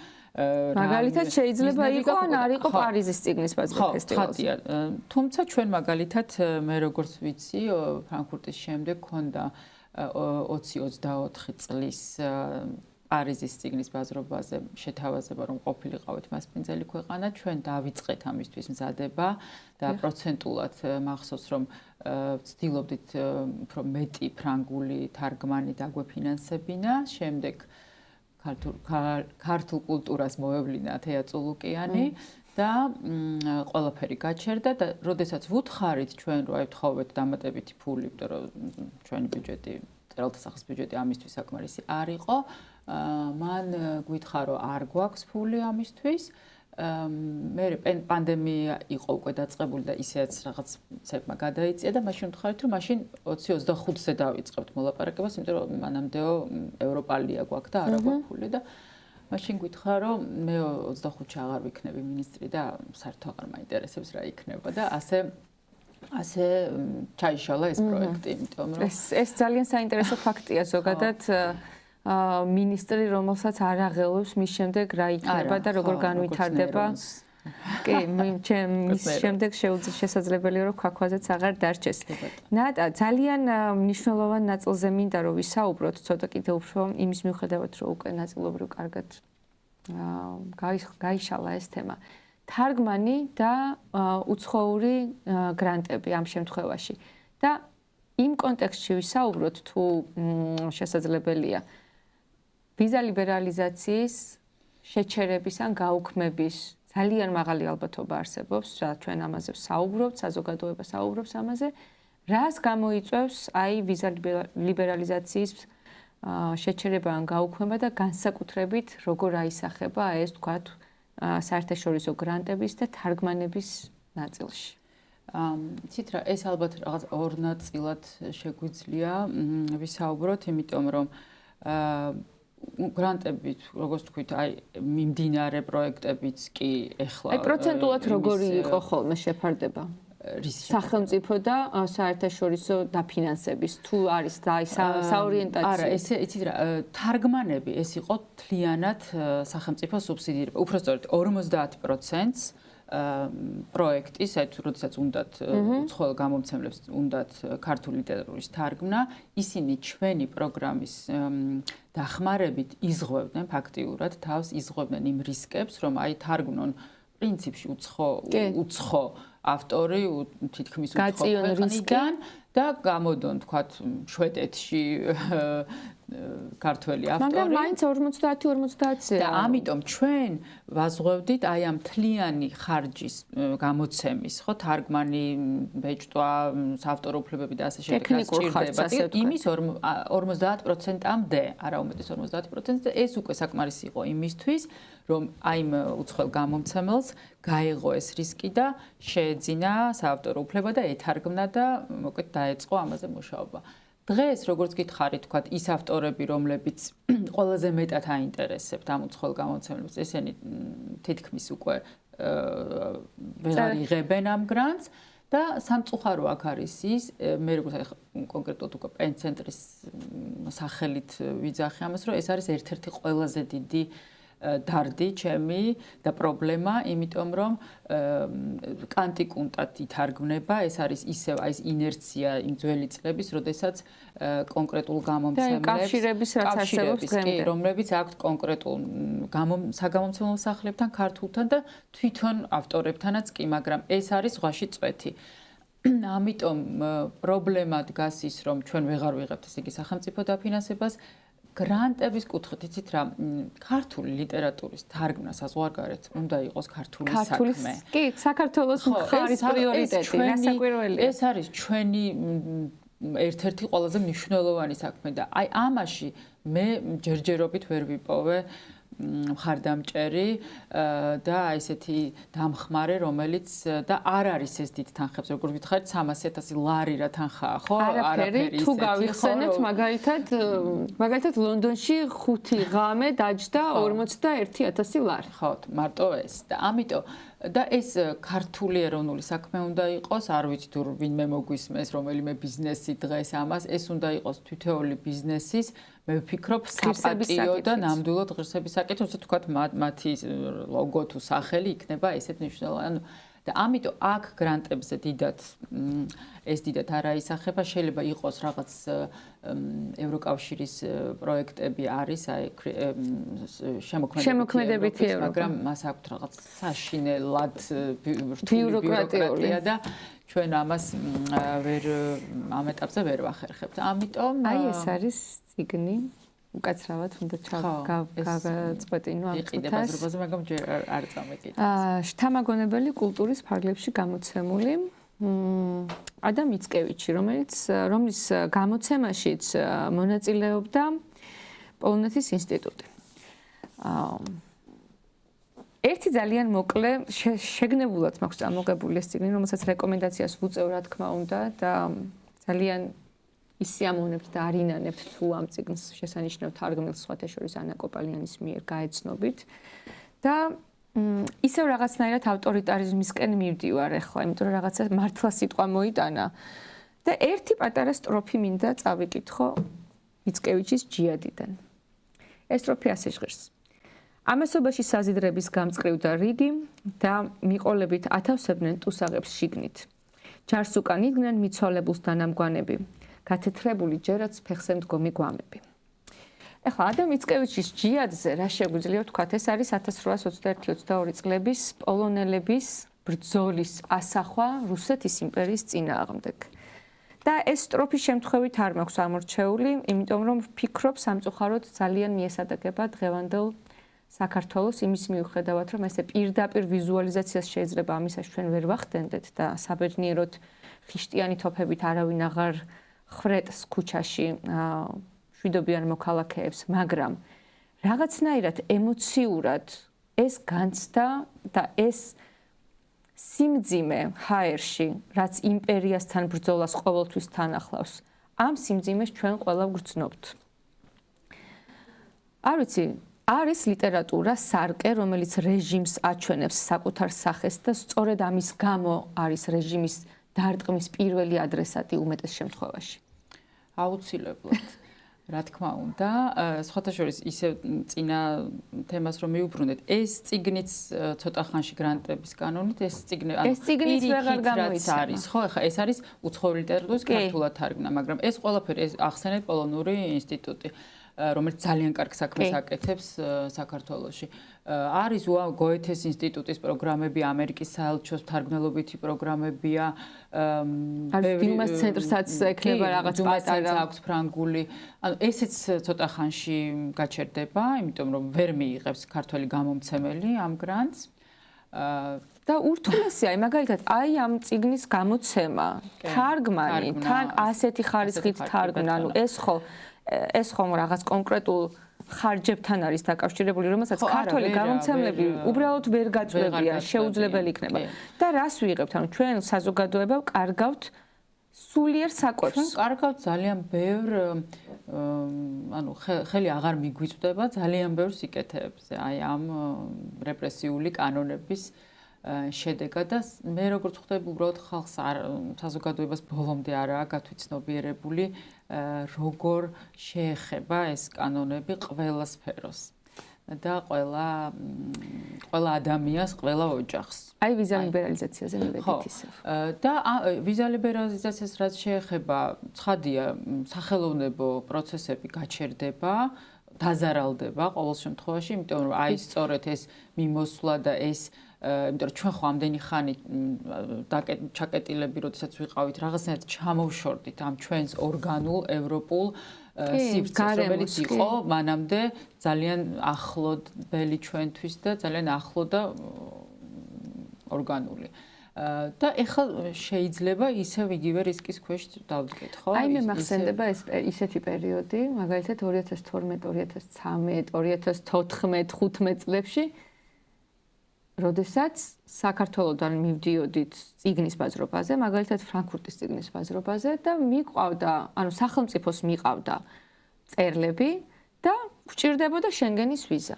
მაგალითად შეიძლება იყო ან არ იყო პარიზის წიგნის ბაზრობის ფესტივალზე. თუმცა ჩვენ მაგალითად მე როგორც ვიცი, ფრანკფურტის შემდეგ ქონდა 20-24 წლის პარიზის ციგნის ბაზრობაზე შეთავაზება, რომ ყოფილიყავით მასპინძელი ქვეყანა, ჩვენ დავიწყეთ ამისთვის მზადება და პროცენტულად მახსოვს, რომ ვცდილობდით უფრო მეტი ფრანგული თარგმანი დაგვეფინანსებინა, შემდეგ ქართულ კულტურას მოევლინა თეა წულუკიანი და ყველაფერი გაჩერდა და როდესაც ვუთხარით ჩვენ რომ აი ვთხოვეთ დამატებითი ფული, იმიტომ რომ ჩვენი ბიუჯეტი, წერალთა სახლის ბიუჯეტი ამისთვის საკმარისი არ იყო, მან გვითხრა რომ არ გვაქვს ფული ამისთვის. მე პანდემია იყო უკვე დაწყებული და ისეც რაღაც ცებმა გადაიწია და მაშინ ვთქვით რომ მაშინ 20-25-ზე დავიწყებთ მოლაპარაკებას, იმიტომ რომ მანამდეო ევროპალია გვაქვს და არა გვაქვს ფული და მაშინ გვითხრა რომ მე 25-ში აღარ ვიქნები მინისტრი და საერთოდ აღარ მაინტერესებს რა იქნება და ასე ჩაიშალა ეს პროექტი, იმიტომ რომ ეს ძალიან საინტერესო ფაქტია ზოგადად მინისტრი, რომელსაც არ აღელვებს მის შემდეგ რა იქნება და როგორ განვითარდება. კი, მის შემდეგ შესაძლებელია რომ ქვაქვაზეც აღარ დარჩეს. ნატა, ძალიან მნიშვნელოვან ნაწილზე მინდა რომ ვისაუბროთ, ცოტა კიდევ უფრო იმის მიუხედავად რომ უკვე ნაწილობრივ კარგად გაიშალა ეს თემა. თარგმანი და უცხოური გრანტები ამ შემთხვევაში. და იმ კონტექსტში ვისაუბროთ თუ შესაძლებელია ვიზა ლიბერალიზაციის შეჩერების ან გაუქმების ძალიან მაღალი ალბათობა არსებობს, ჩვენ ამაზე ვსაუბრობთ, საზოგადოება საუბრობს ამაზე, რას გამოიწვევს აი ვიზა ლიბერალიზაციის შეჩერება ან გაუქმება და განსაკუთრებით როგორ აისახება ეს თქვათ საერთაშორისო გრანტების და თარგმანების ნაწილში. ცით რა ეს ალბათ რაღაც ორ ნაწილად შეგვიძლია ვისაუბროთ, იმიტომ რომ გრანტებით, როგორც თქვით, აი მიმდინარე პროექტებიც კი ეხლა აი პროცენტულად როგორი იყო ხოლმე შეფარდება? სახელმწიფო და საერთაშორისო დაფინანსების თუ არის და აი საორიენტაციო. არა, ესე იცით რა, თარგმანები ეს იყო თლიანად სახელმწიფო სუბსიდირება. უпростоრად 50%-ს პროექტის, აი როდესაც უნდათ უცხოელ გამომცემლებს უნდათ ქართული ლიტერატურის თარგმნა, ისინი ჩვენი პროგრამის დახმარებით იზღვევდნენ ფაქტიურად თავს იზღვევდნენ იმ რისკებს, რომ აი თარგმნონ პრინციპში უცხო ავტორი თითქმის უცხო ქვეყნიდან და გამოდონ თქვათ შვედეთში ქართველი ავტორი. მაგრამ მაინც 50-50-ზე. და ამიტომ ჩვენ ვაზღვევდით აი ამ თლიანი ხარჯის გამოცემის, ხო, თარგმანი, ბეჭდვა, ავტორო უფლებები და ასე შემდეგ გასჭირდება. იმის 50%-ამდე, არა უმეტეს 50%-ზე ეს უკვე საკმარისი იყო იმისთვის, რომ აი იმ უცხოელ გამომცემელს გაეღო ეს რისკი და შეეძინა საავტორო უფლება და ეთარგმნა და მოკლედ დაეწყო ამაზე მუშაობა. დღეს როგორც გითხარით, თქვათ, ის ავტორები, რომლებიც ყველაზე მეტად აინტერესებთ ამ უცხოელ გამომცემლებს, ესენი თითქმის უკვე ვეღარ იღებენ ამ გრანტს და სამწუხარო აქ არის ის, მე როგორც კონკრეტულად უკვე პენ-ცენტრის სახელით ვიძახი ამას, რომ ეს არის ერთ-ერთი ყველაზე დიდი დარდი ჩემი და პრობლემა, იმიტომ რომ კანტიკუნტად ითარგმნება, ეს არის ისევ აი ეს ინერცია იმ ძველი წლების, როდესაც კონკრეტულ გამომცემლებს რომლებიც აქვთ კონკრეტულ საგამომცემლო სახლებთან, ქართულთან და თვითონ ავტორებთანაც კი, მაგრამ ეს არის ზღვაში წვეთი. ამიტომ პრობლემა დგას ის, რომ ჩვენ ვეღარ ვიღებთ ესე იგი სახელმწიფო დაფინანსებას გრანტების კუთხით, იცით რა, ქართული ლიტერატურის თარგმნა საზღვარგარეთ უნდა იყოს ქართული საქმე. კი, საქართველოს მხარის პრიორიტეტი, რასაკვირველია. ეს არის ჩვენი ერთ-ერთი ყველაზე მნიშვნელოვანი საქმე და აი ამაში მე ჯერჯერობით ვერ ვიპოვე მხარდამჭერი და ესეთი დამხმარე, რომელიც და არ არის ეს დიდ თანხებს, როგორც ვითხარით, 300,000 ლარი რა თანხაა, ხო? არაფერი. თუ გავიხსენეთ, მაგალითად ლონდონში 5 ღამე დაჯდა 41,000 ლარი. ხო, მარტო ეს და ამიტომ და ეს ქართული ეროვნული საქმე უნდა იყოს, არ ვიცი თუ ვინმე მოგვისმენს რომელიმე ბიზნესი დღეს ამას, ეს უნდა იყოს თითოეული ბიზნესის მე ვფიქრობ საპატიო და ნამდვილად ღირსების საკითხი, თუმცა თქვათ მათი ლოგო თუ სახელი იქნება ესეთ მნიშვნელოვანი. და ამიტომ აქ გრანტებზე ეს დიდად არ აისახება, შეიძლება იყოს რაღაც ევროკავშირის პროექტები არის, აი შემოქმედებითი ევროპის, მაგრამ მას აქვს რაღაც საშინელად ბიუროკრატია და ჩვენ ამას ამ ეტაპზე ვერ ვახერხებთ. ამიტომ ეს არის წიგნი უკაცრავად უნდა გავაწყვეტინო ამ წუთას. იყიდა მაგრამ ჯერ არ წამეკიდა. შთამაგონებელი კულტურის ფარგლებში გამოცემული ადამ მიცკევიჩი, რომლის გამოცემაშიც მონაწილეობდა პოლონეთის ინსტიტუტი. ერთი ძალიან მოკლე შეგნებულად მაქვს წამოღებული ეს წიგნი, რომელსაც რეკომენდაციას ვუწევ რა თქმა უნდა და ძალიან ისიამოვნებთ და არინანებთ თუ ამ წიგნს შესანიშნავ თარგმნილს სხვათა შორის ანა კოპალიანის მიერ გაეცნობით და ისევ რაღაცნაირად ავტორიტარიზმისკენ მივდივარ ახლა, იმიტომ რომ რაღაცა მართლა სიტყვა მოიტანა და ერთი პატარა სტროფი მინდა წავიკითხო მიცკევიჩის ჯიადიდან. ეს სტროფი ასე ჟღერს. ამასობაში საზიდრების გამწყრივდა რიგი და მიყოლებით ათავსებდნენ ტუსაღებს შიგნით. ჯარს უკან იდგნენ მიცვალებულს დანამგვანები. გათეთრებული ჯერაც ფეხზე მდგომი გვამები. ეხლა ადამ მიცკევიჩის ჯიადზე რა შეგვიძლია ვთქვათ, ეს არის 1821-22 წლების პოლონელების ბრძოლის ასახვა რუსეთის იმპერიის წინააღმდეგ. და ეს სტროფი შემთხვევით არ მაქვს ამორჩეული, იმიტომ რომ ვფიქრობ სამწუხაროდ ძალიან მიესადაგება დღევანდელ საქართველოს იმის მიუხედავად, რომ ესე პირდაპირ ვიზუალიზაციას შეიძლება ამისას ჩვენ ვერ ვახდენდეთ და საბედნიეროდ ხიშტიანი თოფებით არავინ აღარ ხრეტს ქუჩაში შვიდობიან მოქალაქეებს, მაგრამ რაღაცნაირად ემოციურად ეს განცდა და ეს სიმძიმე ჰაერში, რაც იმპერიასთან ბრძოლას ყოველთვის თან ახლავს, ამ სიმძიმეს ჩვენ ყველა ვგრძნობთ. არ ვიცი, არის ლიტერატურა სარკე, რომელიც რეჟიმს აჩვენებს საკუთარ სახეს და სწორედ ამის გამო არის რეჟიმის დარტყმის პირველი ადრესატი უმეტეს შემთხვევაში. აუცილებლად. რა თქმა უნდა, სხვათა შორის ისევ წინა თემას რომ მიუბრუნდეთ, ეს წიგნიც ცოტა ხანში გრანტების კანონით, ეს წიგნიც ვეღარ გამოიცემა. არის, ხო, ახლა ეს არის უცხოური ლიტერატურის ქართულად თარგმნა, მაგრამ ეს ყველაფერი ახსენეთ პოლონური ინსტიტუტი, რომელიც ძალიან კარგ საქმეს აკეთებს საქართველოში. არის გოეთეს ინსტიტუტის პროგრამები, ამერიკის საელჩოს თარგმნელობითი პროგრამებია. არის დიუმას ცენტრსაც ექნება რაღაც პატარა აქვს ფრანგული. ანუ ესეც ცოტა ხანში გაჩერდება, იმიტომ რომ ვერ მიიღებს ქართველი გამომცემელი ამ გრანტს. და ურთულესია, მაგალითად, აი ამ წიგნის გამოცემა, თარგმანი, თან ასეთი ხარისხით თარგმნა, ანუ ეს ხომ რაღაც კონკრეტულ ხარჯებთან არის დაკავშირებული, რომელსაც ქართველი გამომცემლები უბრალოდ ვერ გაწვევია, შეუძლებელი იქნება. და რას ვიღებთ? ანუ ჩვენ საზოგადოება ვკარგავთ სულიერ საკვებს. ჩვენ ვკარგავთ ძალიან ბევრ ანუ ხელი აღარ მიგვიწვდება ძალიან ბევრ სიკეთეებზე, აი ამ რეპრესიული კანონების შედეგად და მე როგორც ხვდები უბრალოდ ხალხს საზოგადოებას ბოლომდე არაა გათვითცნობიერებული როგორ შეეხება ეს კანონები ყველა სფეროს და ყველა ადამიანს, ყველა ოჯახს. აი ვიზა ლიბერალიზაციაზე მივედით ისევ. და ვიზა ლიბერალიზაციას რაც შეეხება, ცხადია, სახელოვნებო პროცესები გაჩერდება, დაზარალდება ყოველ შემთხვევაში, იმიტომ რომ აი სწორედ ეს მიმოსვლა და ეს იმიტომ რომ ჩვენ ხო ამდენი ხანი ჩაკეტილები, როდესაც ვიყავით, რაღაცნაირად ჩამოვშორდით ამ ჩვენს ორგანულ ევროპულ სივრცეს, რომელიც იყო მანამდე ძალიან ახლობელი ჩვენთვის და ძალიან ახლო და ორგანული. და ეხლა შეიძლება ისევ იგივე რისკის ქვეშ დავდგეთ, ხო? აი მე მახსენდება ისეთი პერიოდი, მაგალითად 2012, 2013, 2014, 15 წლებში როდესაც საქართველოსთან მივდიოდით წიგნის ბაზრობაზე, მაგალითად ფრანკფურტის წიგნის ბაზრობაზე და მიყვავდა, ანუ სახელმწიფოს მიყვავდა წერლები და გვჭირდებოდა შენგენის ვიზა.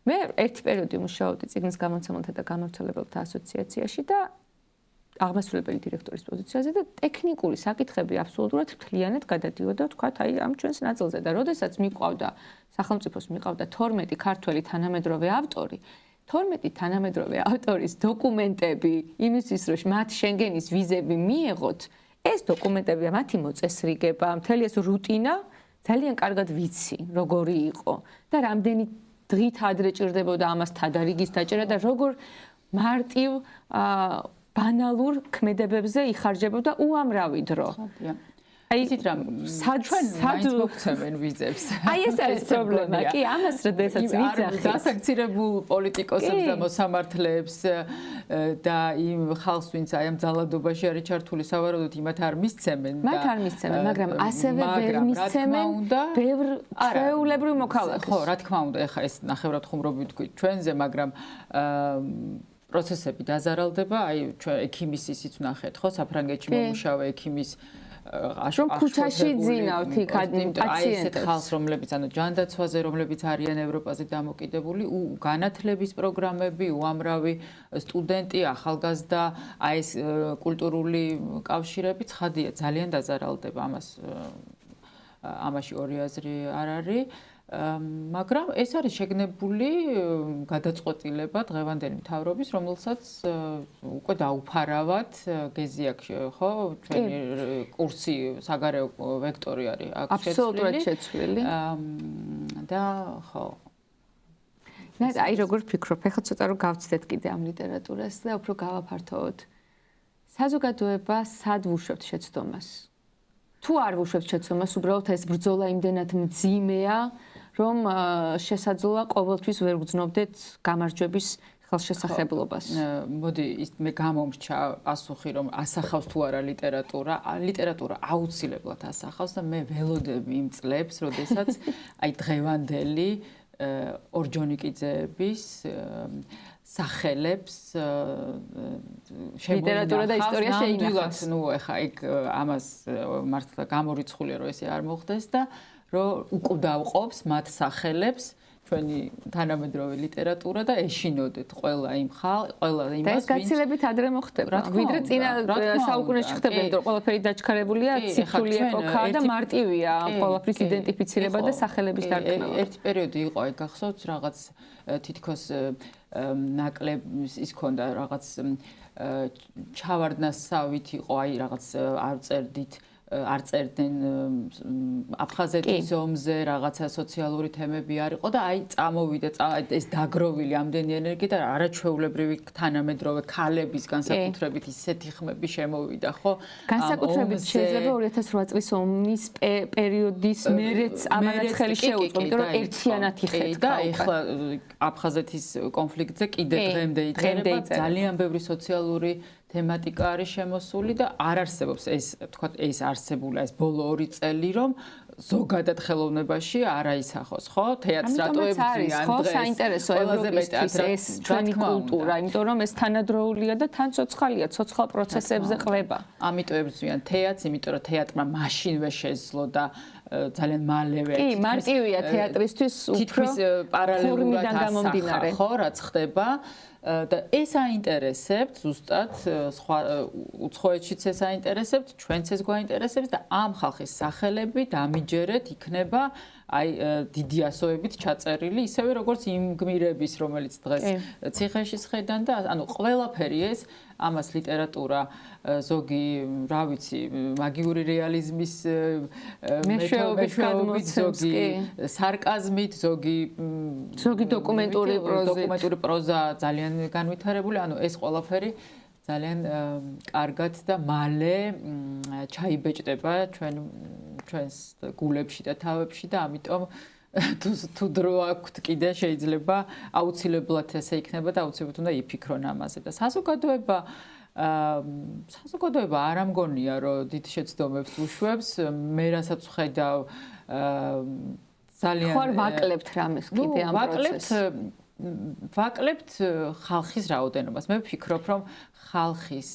მე ერთი პერიოდი მუშაობდი წიგნის გამომცემელთა და გამავრცელებელთა ასოციაციაში და აღმასრულებელი დირექტორის პოზიციაზე და ტექნიკური საკითხები აბსოლუტურად მთლიანად გადადიოდა, თქვათ, აი ამ ჩვენს ნაწილზე და როდესაც მიყვავდა სახელმწიფოს მიყვავდა 12 ქართველი თანამედროვე ავტორი 12 თანამედროვე ავტორის დოკუმენტები იმისთვის, რომ მათ შენგენის ვიზები მიეღოთ, ეს დოკუმენტებია მათი მოწესრიგება, მთელი ეს რუტინა ძალიან კარგად ვიცი, როგორი იყო და რამდენი დღით ადრე ჭირდებოდა ამას თადარიგის დაჭერა და როგორ მარტივ ბანალურ ქმედებებზე იხარჯებოდა უამრავი დრო. ისიც რა ჩვენ მაინც მოგცემენ ვიზებს. აი ეს არის პრობლემა. კი, ამას როდესაც ვიძახით. დასაქცირებულ პოლიტიკოსებს და მოსამართლეებს და იმ ხალხს, ვინც აი ამ ძალადობაში არის ჩართული, სავარაუდოდ იმათ არ მისცემენ და მათ არ მისცემენ, მაგრამ ასევე ვერ მისცემენ ბევრ ჩვეულებრივ მოქალაქეს. ხო, რა თქმა უნდა, ეხა ეს ნახევრად ხუმრობით თქვით ჩვენზე, მაგრამ პროცესები დაზარალდება, აი ჩვენ ექიმის ისიც ვნახეთ, ხო, საფრანგეთში მომუშავე ექიმის რომ ქუჩაში ძინავთ იქ პაციენტებს ხალხს, რომლებიც ანუ ჯანდაცვაზე, რომლებიც არიან ევროპაზე დამოკიდებული, განათლების პროგრამები, უამრავი სტუდენტი, ახალგაზრდა, აი ეს კულტურული კავშირები ცხადია, ძალიან დაზარალდება ამაში ორი აზრი არ არის. მაგრამ ეს არის შეგნებული გადაწყვეტილება დღევანდელი მთავრობის, რომელსაც უკვე დაუფარავად გეზი აქვს, ხო, ჩვენი კურსი საგარეო ვექტორი არის აქ აბსოლუტურად შეცვლილი. და ხო. აი როგორ ფიქრობ, ეხლა ცოტა რომ გავცდეთ კიდე ამ ლიტერატურას და უფრო გავაფართოვოთ. საზოგადოება სად ვუშვებთ შეცდომას? თუ არ ვუშვებთ შეცდომას, უბრალოდ ეს ბრძოლა იმდენად მძიმეა, რომ შესაძლოა ყოველთვის ვერ ვგრძნობდეთ გამარჯვების ხელშესახებლობას. მოდი მე გამომრჩა პასუხი, რომ ასახავს თუ არა ლიტერატურა. ლიტერატურა აუცილებლად ასახავს და მე ველოდები იმ წლებს, როდესაც აი დღევანდელი ორჯონიკიძეების სახელებს ლიტერატურა და ისტორია შეინახავს. ნუ ეხა იქ ამას მართლა გამორიცხულია, რომ ესე არ მოხდეს და რომ უკვდავყოფს მათ სახელებს ჩვენი თანამედროვე ლიტერატურა და ეშინოდეთ ყველა იმ ყველა იმას, ვინც და ეს გაცილებით ადრე მოხდება. ვიდრე წინა საუკუნეში ხდებოდა, რომ ყველაფერი დაჩქარებულია, ციფრული ეპოქა და მარტივია ყველაფრის იდენტიფიცირება და სახელების დარქმევა. ერთი პერიოდი იყო, აი გახსოვთ რაღაც თითქოს ნაკლებს ის ქონდა რაღაც ჩავარდნასავით იყო, აი რაღაც არ წერდნენ აფხაზეთის ომზე რაღაცა სოციალური თემები არ იყო და აი წამოვიდა ეს დაგროვილი ამდენი ენერგია და არაჩვეულებრივი თანამედროვე ქალების განსაკუთრებით ისეთი ხმები შემოვიდა, ხო? განსაკუთრებით შეიძლება 2008 წლის ომის პერიოდის მერეც ამანაც ხელი შეუწყო, იმიტომ რომ ერთიანად იხეთ და ეხლა აფხაზეთის კონფლიქტზე კიდე დღემდე იწერება ძალიან ბევრი სოციალური თემატიკა არის შემოსული და არ არსებობს ეს, თქვათ, ეს არსებულა ეს ბოლო 2 წელი, რომ ზოგადად ხელოვნებაში არ აისახოს, ხო? თეატრს რატოებზიან დღეს. ხო, საინტერესო ევროპისთვის ეს ჩვენი კულტურა, იმიტომ რომ ეს თანადროულია და თან ცოცხალია, ცოცხალ პროცესებზე ყლება. ამიტომ ებრძვიან თეატრს, იმიტომ რომ თეატრმა მაშინვე შეძლო და ძალიან მალევე კი, მარტივია თეატრისთვის უფრო პარალელურად გამომდინარე, ხო, რაც ხდება. და ეს აინტერესებთ ზუსტად სხვა უცხოეთშიც ეს აინტერესებთ, ჩვენც ეს გვაინტერესებს და ამ ხალხის სახელები დამიჯერეთ იქნება აი დიდი ასოებით ჩაწერილი, ისევე როგორც იმ გმირების, რომელიც დღეს ციხეში სხედან და ანუ ყველაფერი ეს ამას ლიტერატურა ზოგი, რა ვიცი, მაგიური რეალიზმის მეშვეობით ზოგი სარკაზმით, ზოგი დოკუმენტური პროზა ძალიან განვითარებული, ანუ ეს ყველაფერი ძალიან კარგად და მალე ჩაიბეჭდება ჩვენს გულებში და თავებში და ამიტომ თუ დრო აქვთ კიდე შეიძლება აუცილებლად ესე იქნება და აუცილებლად უნდა იფიქრონ ამაზე და საზოგადოება არ ამგონია რომ დიდ შეცდომებს უშვებს მე რასაც ვხედავ ძალიან ხარ ვაკლებთ რამეს კიდე ამ პროცესს ვაკლებთ ხალხის რაოდენობას მე ვფიქრობ რომ ხალხის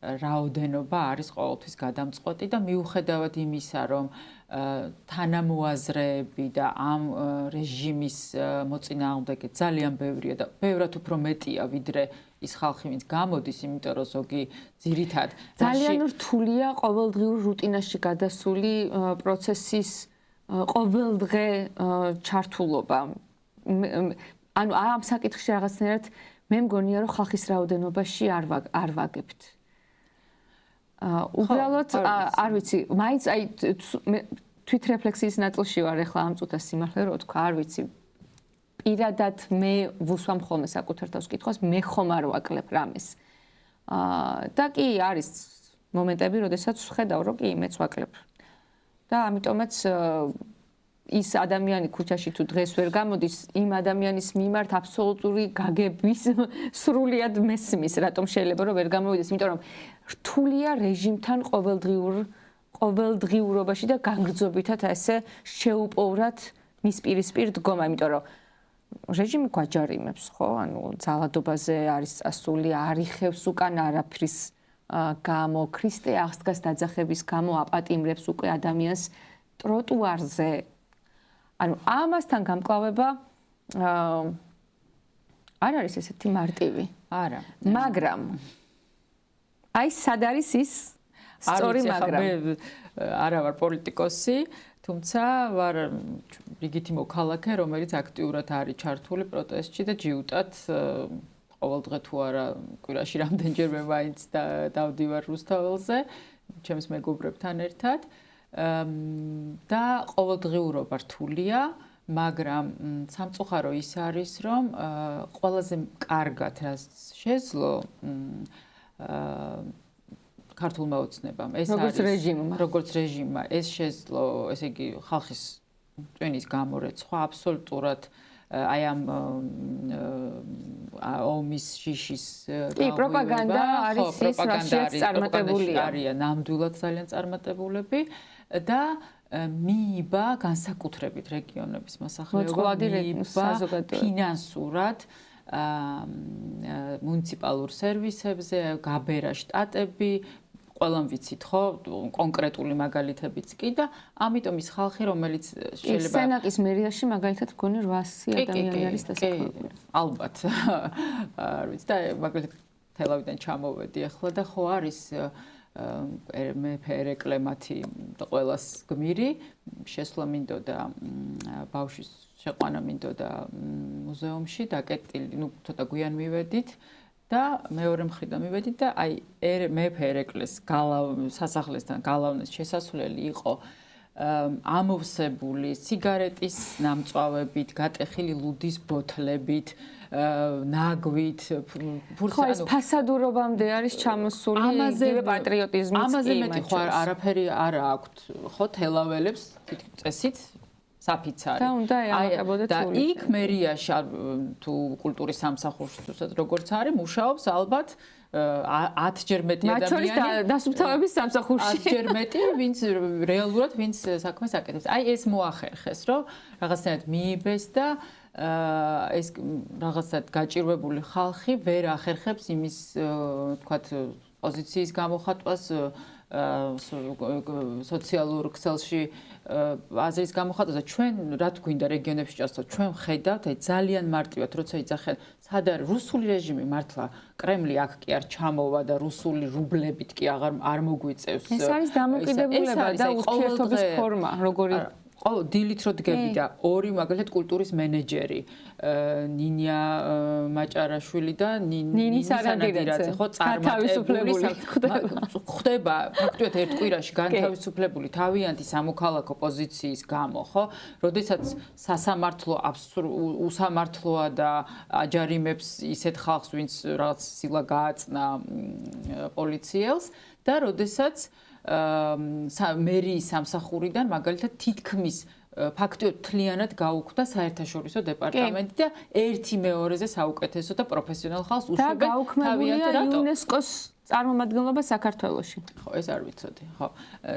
რაოდენობა არის ყოველთვის გადამწყვეტი და მიუხედავად იმისა რომ თანამოაზრეები და ამ რეჟიმის მოწინააღმდეგე ძალიან ბევრია და ბევრად უფრო მეტია ვიდრე ის ხალხი ვინც გამოდის, იმიტომ რომ ზოგი ძირითად ძალიან რთულია ყოველდღიურ რუტინაში გადასული პროცესის ყოველდღე ჩართულობა ანუ ამ საკითხში რაღაცნაირად მე მგონია რომ ხალხის რაოდენობაში არ ვაგებთ. უბრალოდ არ ვიცი, მაინც აი თვითრეფლექსიის ნაწილში ვარ ახლა ამ წუთას სიმართლე რომ თქვა, არ ვიცი. პირადად მე ვუსვამ ხოლმე საკუთარ თავს კითხვას, მე ხომ არ ვაკლებ რამეს. და კი არის მომენტები, როდესაც ხედავ, რომ კი მეც ვაკლებ. და ამიტომაც ის ადამიანი ქუჩაში თუ დღეს ვერ გამოდის, იმ ადამიანის მიმართ აბსოლუტური გაგების სრულიად მესმის, რატომ შეიძლება რომ ვერ გამოვიდეს, იმიტომ რომ რთულია რეჟიმთან ყოველდღიურობაში და განგრძობითად ესე შეუპოვრად მის პირისპირ დგომა, იმიტომ რომ რეჟიმი გვაჯარიმებს, ხო? ანუ ძალადობაზე არის წასული, არიხევს უკან არაფრის გამო, ქრისტე აღსდგას დაძახების გამო აპატიმრებს უკვე ადამიანს ტროტუარზე. ანუ ამასთან გამკლავება არ არის ესეთი მარტივი. არა. მაგრამ აი სად არის ის სწორი მაგრამ მე არა ვარ პოლიტიკოსი, თუმცა ვარ რიგითი მოქალაქე, რომელიც აქტიურად არის ჩართული პროტესტში და ჯიუტად ყოველ დღე თუ არა კვირაში რამდენჯერმე მაინც დავდივარ რუსთაველზე, ჩემს მეგობრებთან ერთად. და ყოველდღიურობა რთულია, მაგრამ სამწუხარო ის არის, რომ ყველაზე კარგად რაც შეძლო ქართულმა ოცნებამ ეს არის როგორც რეჟიმმა ეს შეძლო, ესე იგი ხალხის ტვინის გამორეცხვა აბსოლუტურად აი ამ ომის შიშის პროპაგანდა არის ის, რასაც წარმატებულია. არიან ნამდვილად ძალიან წარმატებულები და მიიბა განსაკუთრებით რეგიონების მოსახლეობა, მიიბა ფინანსურად მუნიციპალურ სერვისებზე, გაბერა შტატები, ყველამ ვიცით, ხო, კონკრეტული მაგალითებიც კი და ამიტომ ის ხალხი, რომელიც შეიძლება სენაკის მერიაში მაგალითად მგონი 800 ადამიანი არის დასაქმებული. ალბათ. არ ვიცი და მაგალითად თელავიდან ჩამოვედი ახლა და ხო არის მეფე ერეკლე მათი ყველას გმირი, შესვლა მინდოდა ბავშვის შეყვანა მინდოდა მუზეუმში დაკეტილი, ნუ ცოტა გვიან მივედით და მეორე მხრიდან მივედით და აი მეფე ერეკლეს სასახლესთან გალავნის შესასვლელი იყო ამოვსებული სიგარეტის ნამწვავებით, გატეხილი ლუდის ბოთლებით, ნაგვით, ხო ეს ფასადურობამდე არის ჩამოსული იგივე პატრიოტიზმიც კი ამაზე მეტი ხო არაფერი არ აქვთ, ხო თელაველებს წესით საფიცარი. და უნდა ეამაყებოდეთ და იქ მერიაში თუ კულტურის სამსახურში თუსაც როგორც არის, მუშაობს ალბათ 10-ჯერ მეტი ადამიანი. მათ შორის დასუფთავების სამსახურში. 10-ჯერ მეტი, ვინც რეალურად ვინც საქმეს აკეთებს. აი ეს მოახერხეს, რომ რაღაცნაირად მიიბეს და ეს რაღაცად გაჭირვებული ხალხი ვერ ახერხებს იმის თქვათ პოზიციის გამოხატვას სოციალურ ქსელში აზრის გამოხატვას და ჩვენ რა გვინდა რეგიონებში ჭასოთ ჩვენ ხედავთ აი ძალიან მარტივად როცა იძახენ სად არის რუსული რეჟიმი მართლა კრემლი აქ კი არ ჩამოვა და რუსული რუბლებით კი არ მოგვიწევს ეს არის დამოკიდებულება და ურთიერთობის ფორმა როგორი დილით რო დგები და ორი მაგალითად კულტურის მენეჯერი ნინია მაჭარაშვილი და ნინი სანადირაძე ხო წარმატებული ხდება ფაქტობრივად ერთ კვირაში განთავისუფლებული თავიანთი სამოქალაქო პოზიციის გამო ხო როდესაც სასამართლო უსამართლოა და აჯარიმებს ისეთ ხალხს ვინც რაღაც სილა გააწნა პოლიციელს და როდესაც მერიის სამსახურიდან მაგალითად თითქმის ფაქტობრივად თლიანად გაუქმდა საერთაშორისო დეპარტამენტი და ერთი მეორეზე საუკეთესო და პროფესიონალ ხალხს უშვებენ და გაუქმებულია იუნესკოს წარმომადგენლობა საქართველოში. ხო, ეს არ ვიცოდი. ხო.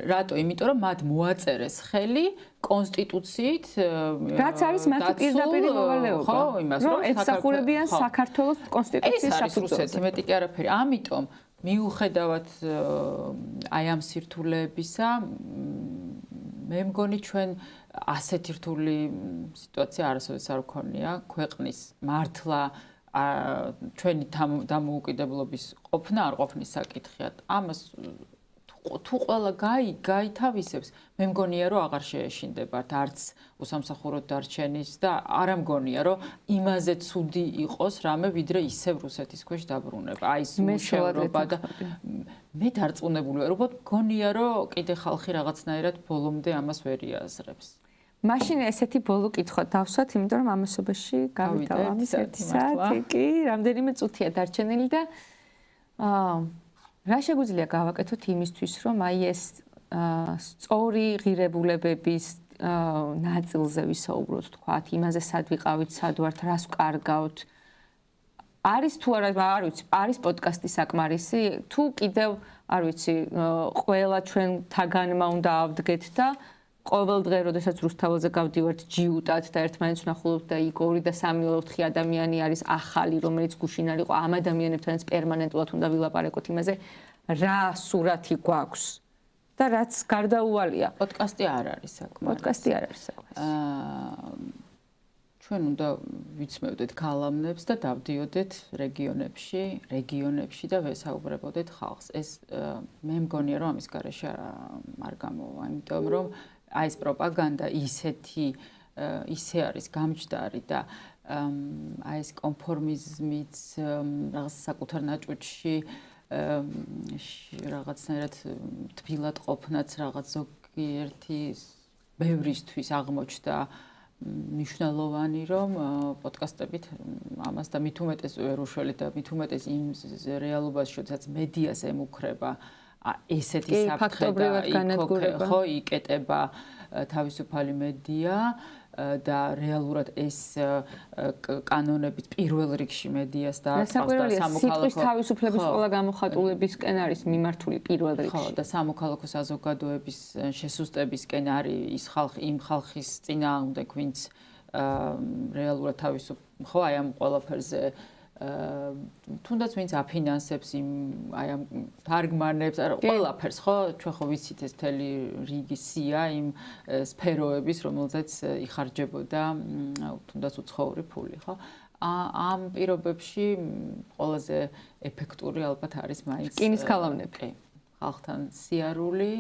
რატო? იმიტომ რომ მათ მოაწერეს ხელი კონსტიტუციით რაც არის მათი პირდაპირი მოვალეობა. ხო, იმას რომ ემსახურებიან საქართველოს კონსტიტუციის საფუძველზე. რუსეთი მეტი კი არაფერი. ამიტომ მიუხედავად აი ამ სირთულეებისა მე მგონი ჩვენ ასეთი რთული სიტუაცია არასოდეს არ გქონია ქვეყნის მართლა ჩვენი დამოუკიდებლობის ყოფნა არ ყოფნის საკითხია. ამას თუ ყველა გაითავისებს, მე მგონია რომ აღარ შეეშინდებათ არც უსამსახუროდ დარჩენის და არ მგონია რომ იმაზე ცუდი იყოს რამე ვიდრე ისევ რუსეთის ქვეშ დაბრუნება. აი ეს მუშაობა და მე დარწმუნებული ვარ, უბრალოდ მგონია რომ კიდე ხალხი რაღაცნაირად ბოლომდე ამას ვერ იაზრებს. მაშინ ესეთი ბოლო კითხვა დავსვათ, იმიტომ რომ ამასობაში გავიდა ამის 1 საათი კი, რამდენიმე წუთია დარჩენილი და რა შეგვიძლია გავაკეთოთ იმისთვის, რომ აი ეს სწორი ღირებულებების ნაწილზე ვისაუბროთ, თქვათ, იმაზე სად ვიყავით, სად ვართ, რას ვკარგავთ. არის თუ არა, არ ვიცი, არის პოდკასტი საკმარისი, თუ კიდევ, არ ვიცი, ყველა ჩვენ თაგანმა უნდა ავდგეთ და ყოველ დღე, როდესაც რუსთაველზე გავდივართ, ჯიუტად და ერთმანეთს ვნახულობთ და იქ 2 და 3 და 4 ადამიანი არის ახალი, რომელიც გუშინ არ იყო, ამ ადამიანებთანაც პერმანენტულად უნდა ვილაპარაკოთ იმაზე, რა სურათი გვაქვს და რაც გარდაუვალია. პოდკასტი არ არის საკმარისი. პოდკასტი არ არის საკმარისი. ჩვენ უნდა ვიცმევდეთ ქალამნებს და დავდიოდეთ რეგიონებში და ვესაუბრებოდეთ ხალხს. ეს მე მგონია რომ ამის გარეშე არ გამოვა, იმიტომ რომ აი ეს პროპაგანდა ისე არის გამჯდარი და აი ეს კონფორმიზმიც რაღაც საკუთარ ნაჭუჭში რაღაცნაირად თბილად ყოფნაც რაღაც ზოგიერთი ბევრისთვის აღმოჩნდა მნიშვნელოვანი რომ პოდკასტებით ამას და მით უმეტეს ვერ უშველით და მით უმეტეს იმ რეალობაში, როდესაც მედიას ემუქრება ესეთი საფრთხე და ხო იკეტება თავისუფალი მედია და რეალურად ეს კანონებით პირველ რიგში მედიას დააწყავს და სამოქალაქო თავისუფლების ყველა გამოხატულებისკენ არის მიმართული პირველ რიგში. ხო და სამოქალაქო საზოგადოების შესუსტებისკენ არის ის იმ ხალხის წინააღმდეგ, ვინც რეალურად ხო აი ამ ყველაფერზე თუნდაც ვინც აფინანსებს აი ამ თარგმანებს, ყველაფერს ხო ჩვენ ხო ვიცით ეს მთელი რიგი სია იმ სფეროების, რომელზეც იხარჯებოდა თუნდაც უცხოური ფული, ხო? ამ პირობებში ყველაზე ეფექტური ალბათ არის მაინც რკინის ქალამნები. ხალხთან სიარული,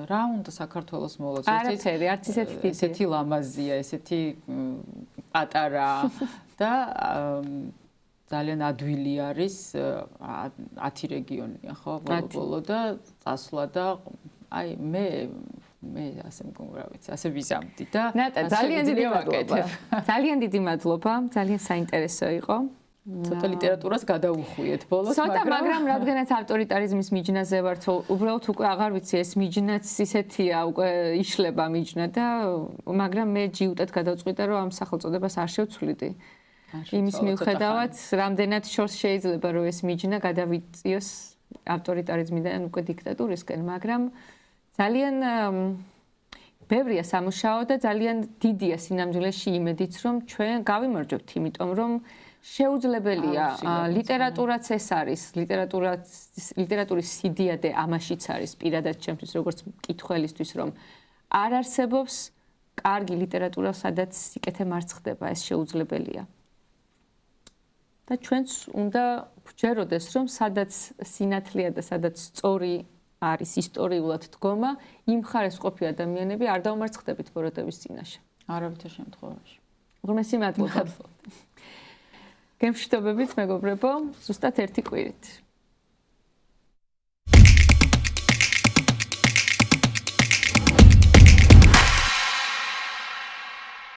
რა უნდა საქართველოს მოლოს? არაფერი, არც ესეთი ლამაზია, ესეთი პატარა და ძალიან ადვილი არის 10 რეგიონია, ხო, ბოლო და წასვლა და აი მე ასე მგონია, ასე ვიზამდი და ძალიან დიდი მადლობა. ძალიან დიდი მადლობა, ძალიან საინტერესო იყო. ცოტა ლიტერატურას გადაუხვიეთ ბოლოს, მაგრამ რადგანაც ავტორიტარიზმის მიჯნაზე ვართ, უბრალოდ უკვე აღარ ვიცი ეს მიჯნაც ისეთია, უკვე იშლება მიჯნა და მაგრამ მე ჯიუტად გადავწყვიტე რომ ამ სახელწოდებას არ შევცვლიდი. იმის მიუხედავად, რამდენად შორს შეიძლება რომ ეს მიჯნა გადავიწიოს ავტორიტარიზმიდან უკვე დიქტატურისკენ, მაგრამ ძალიან ბევრია სამუშაო და ძალიან დიდია სინამდვილეში იმედიც, რომ ჩვენ გავიმარჯვებთ, იმიტომ რომ შეუძლებელია ლიტერატურაც ეს არის, ლიტერატურის სიდიადე ამაშიც არის პირადად ჩემთვის როგორც მკითხველისთვის, რომ არ არსებობს კარგი ლიტერატურა, სადაც სიკეთე მარცხდება, ეს შეუძლებელია. და ჩვენც უნდა გვჯეროდეს, რომ სადაც სინათლეა და სადაც სწორი არის ისტორიულად დგომა, იმ მხარეს ყოფი ადამიანები არ დაუმარცხდებით ბოროტების წინაშე. არავითარ შემთხვევაში. უღმესი მადლობა. გემშვიდობებით, მეგობრებო, ზუსტად 1 კვირით.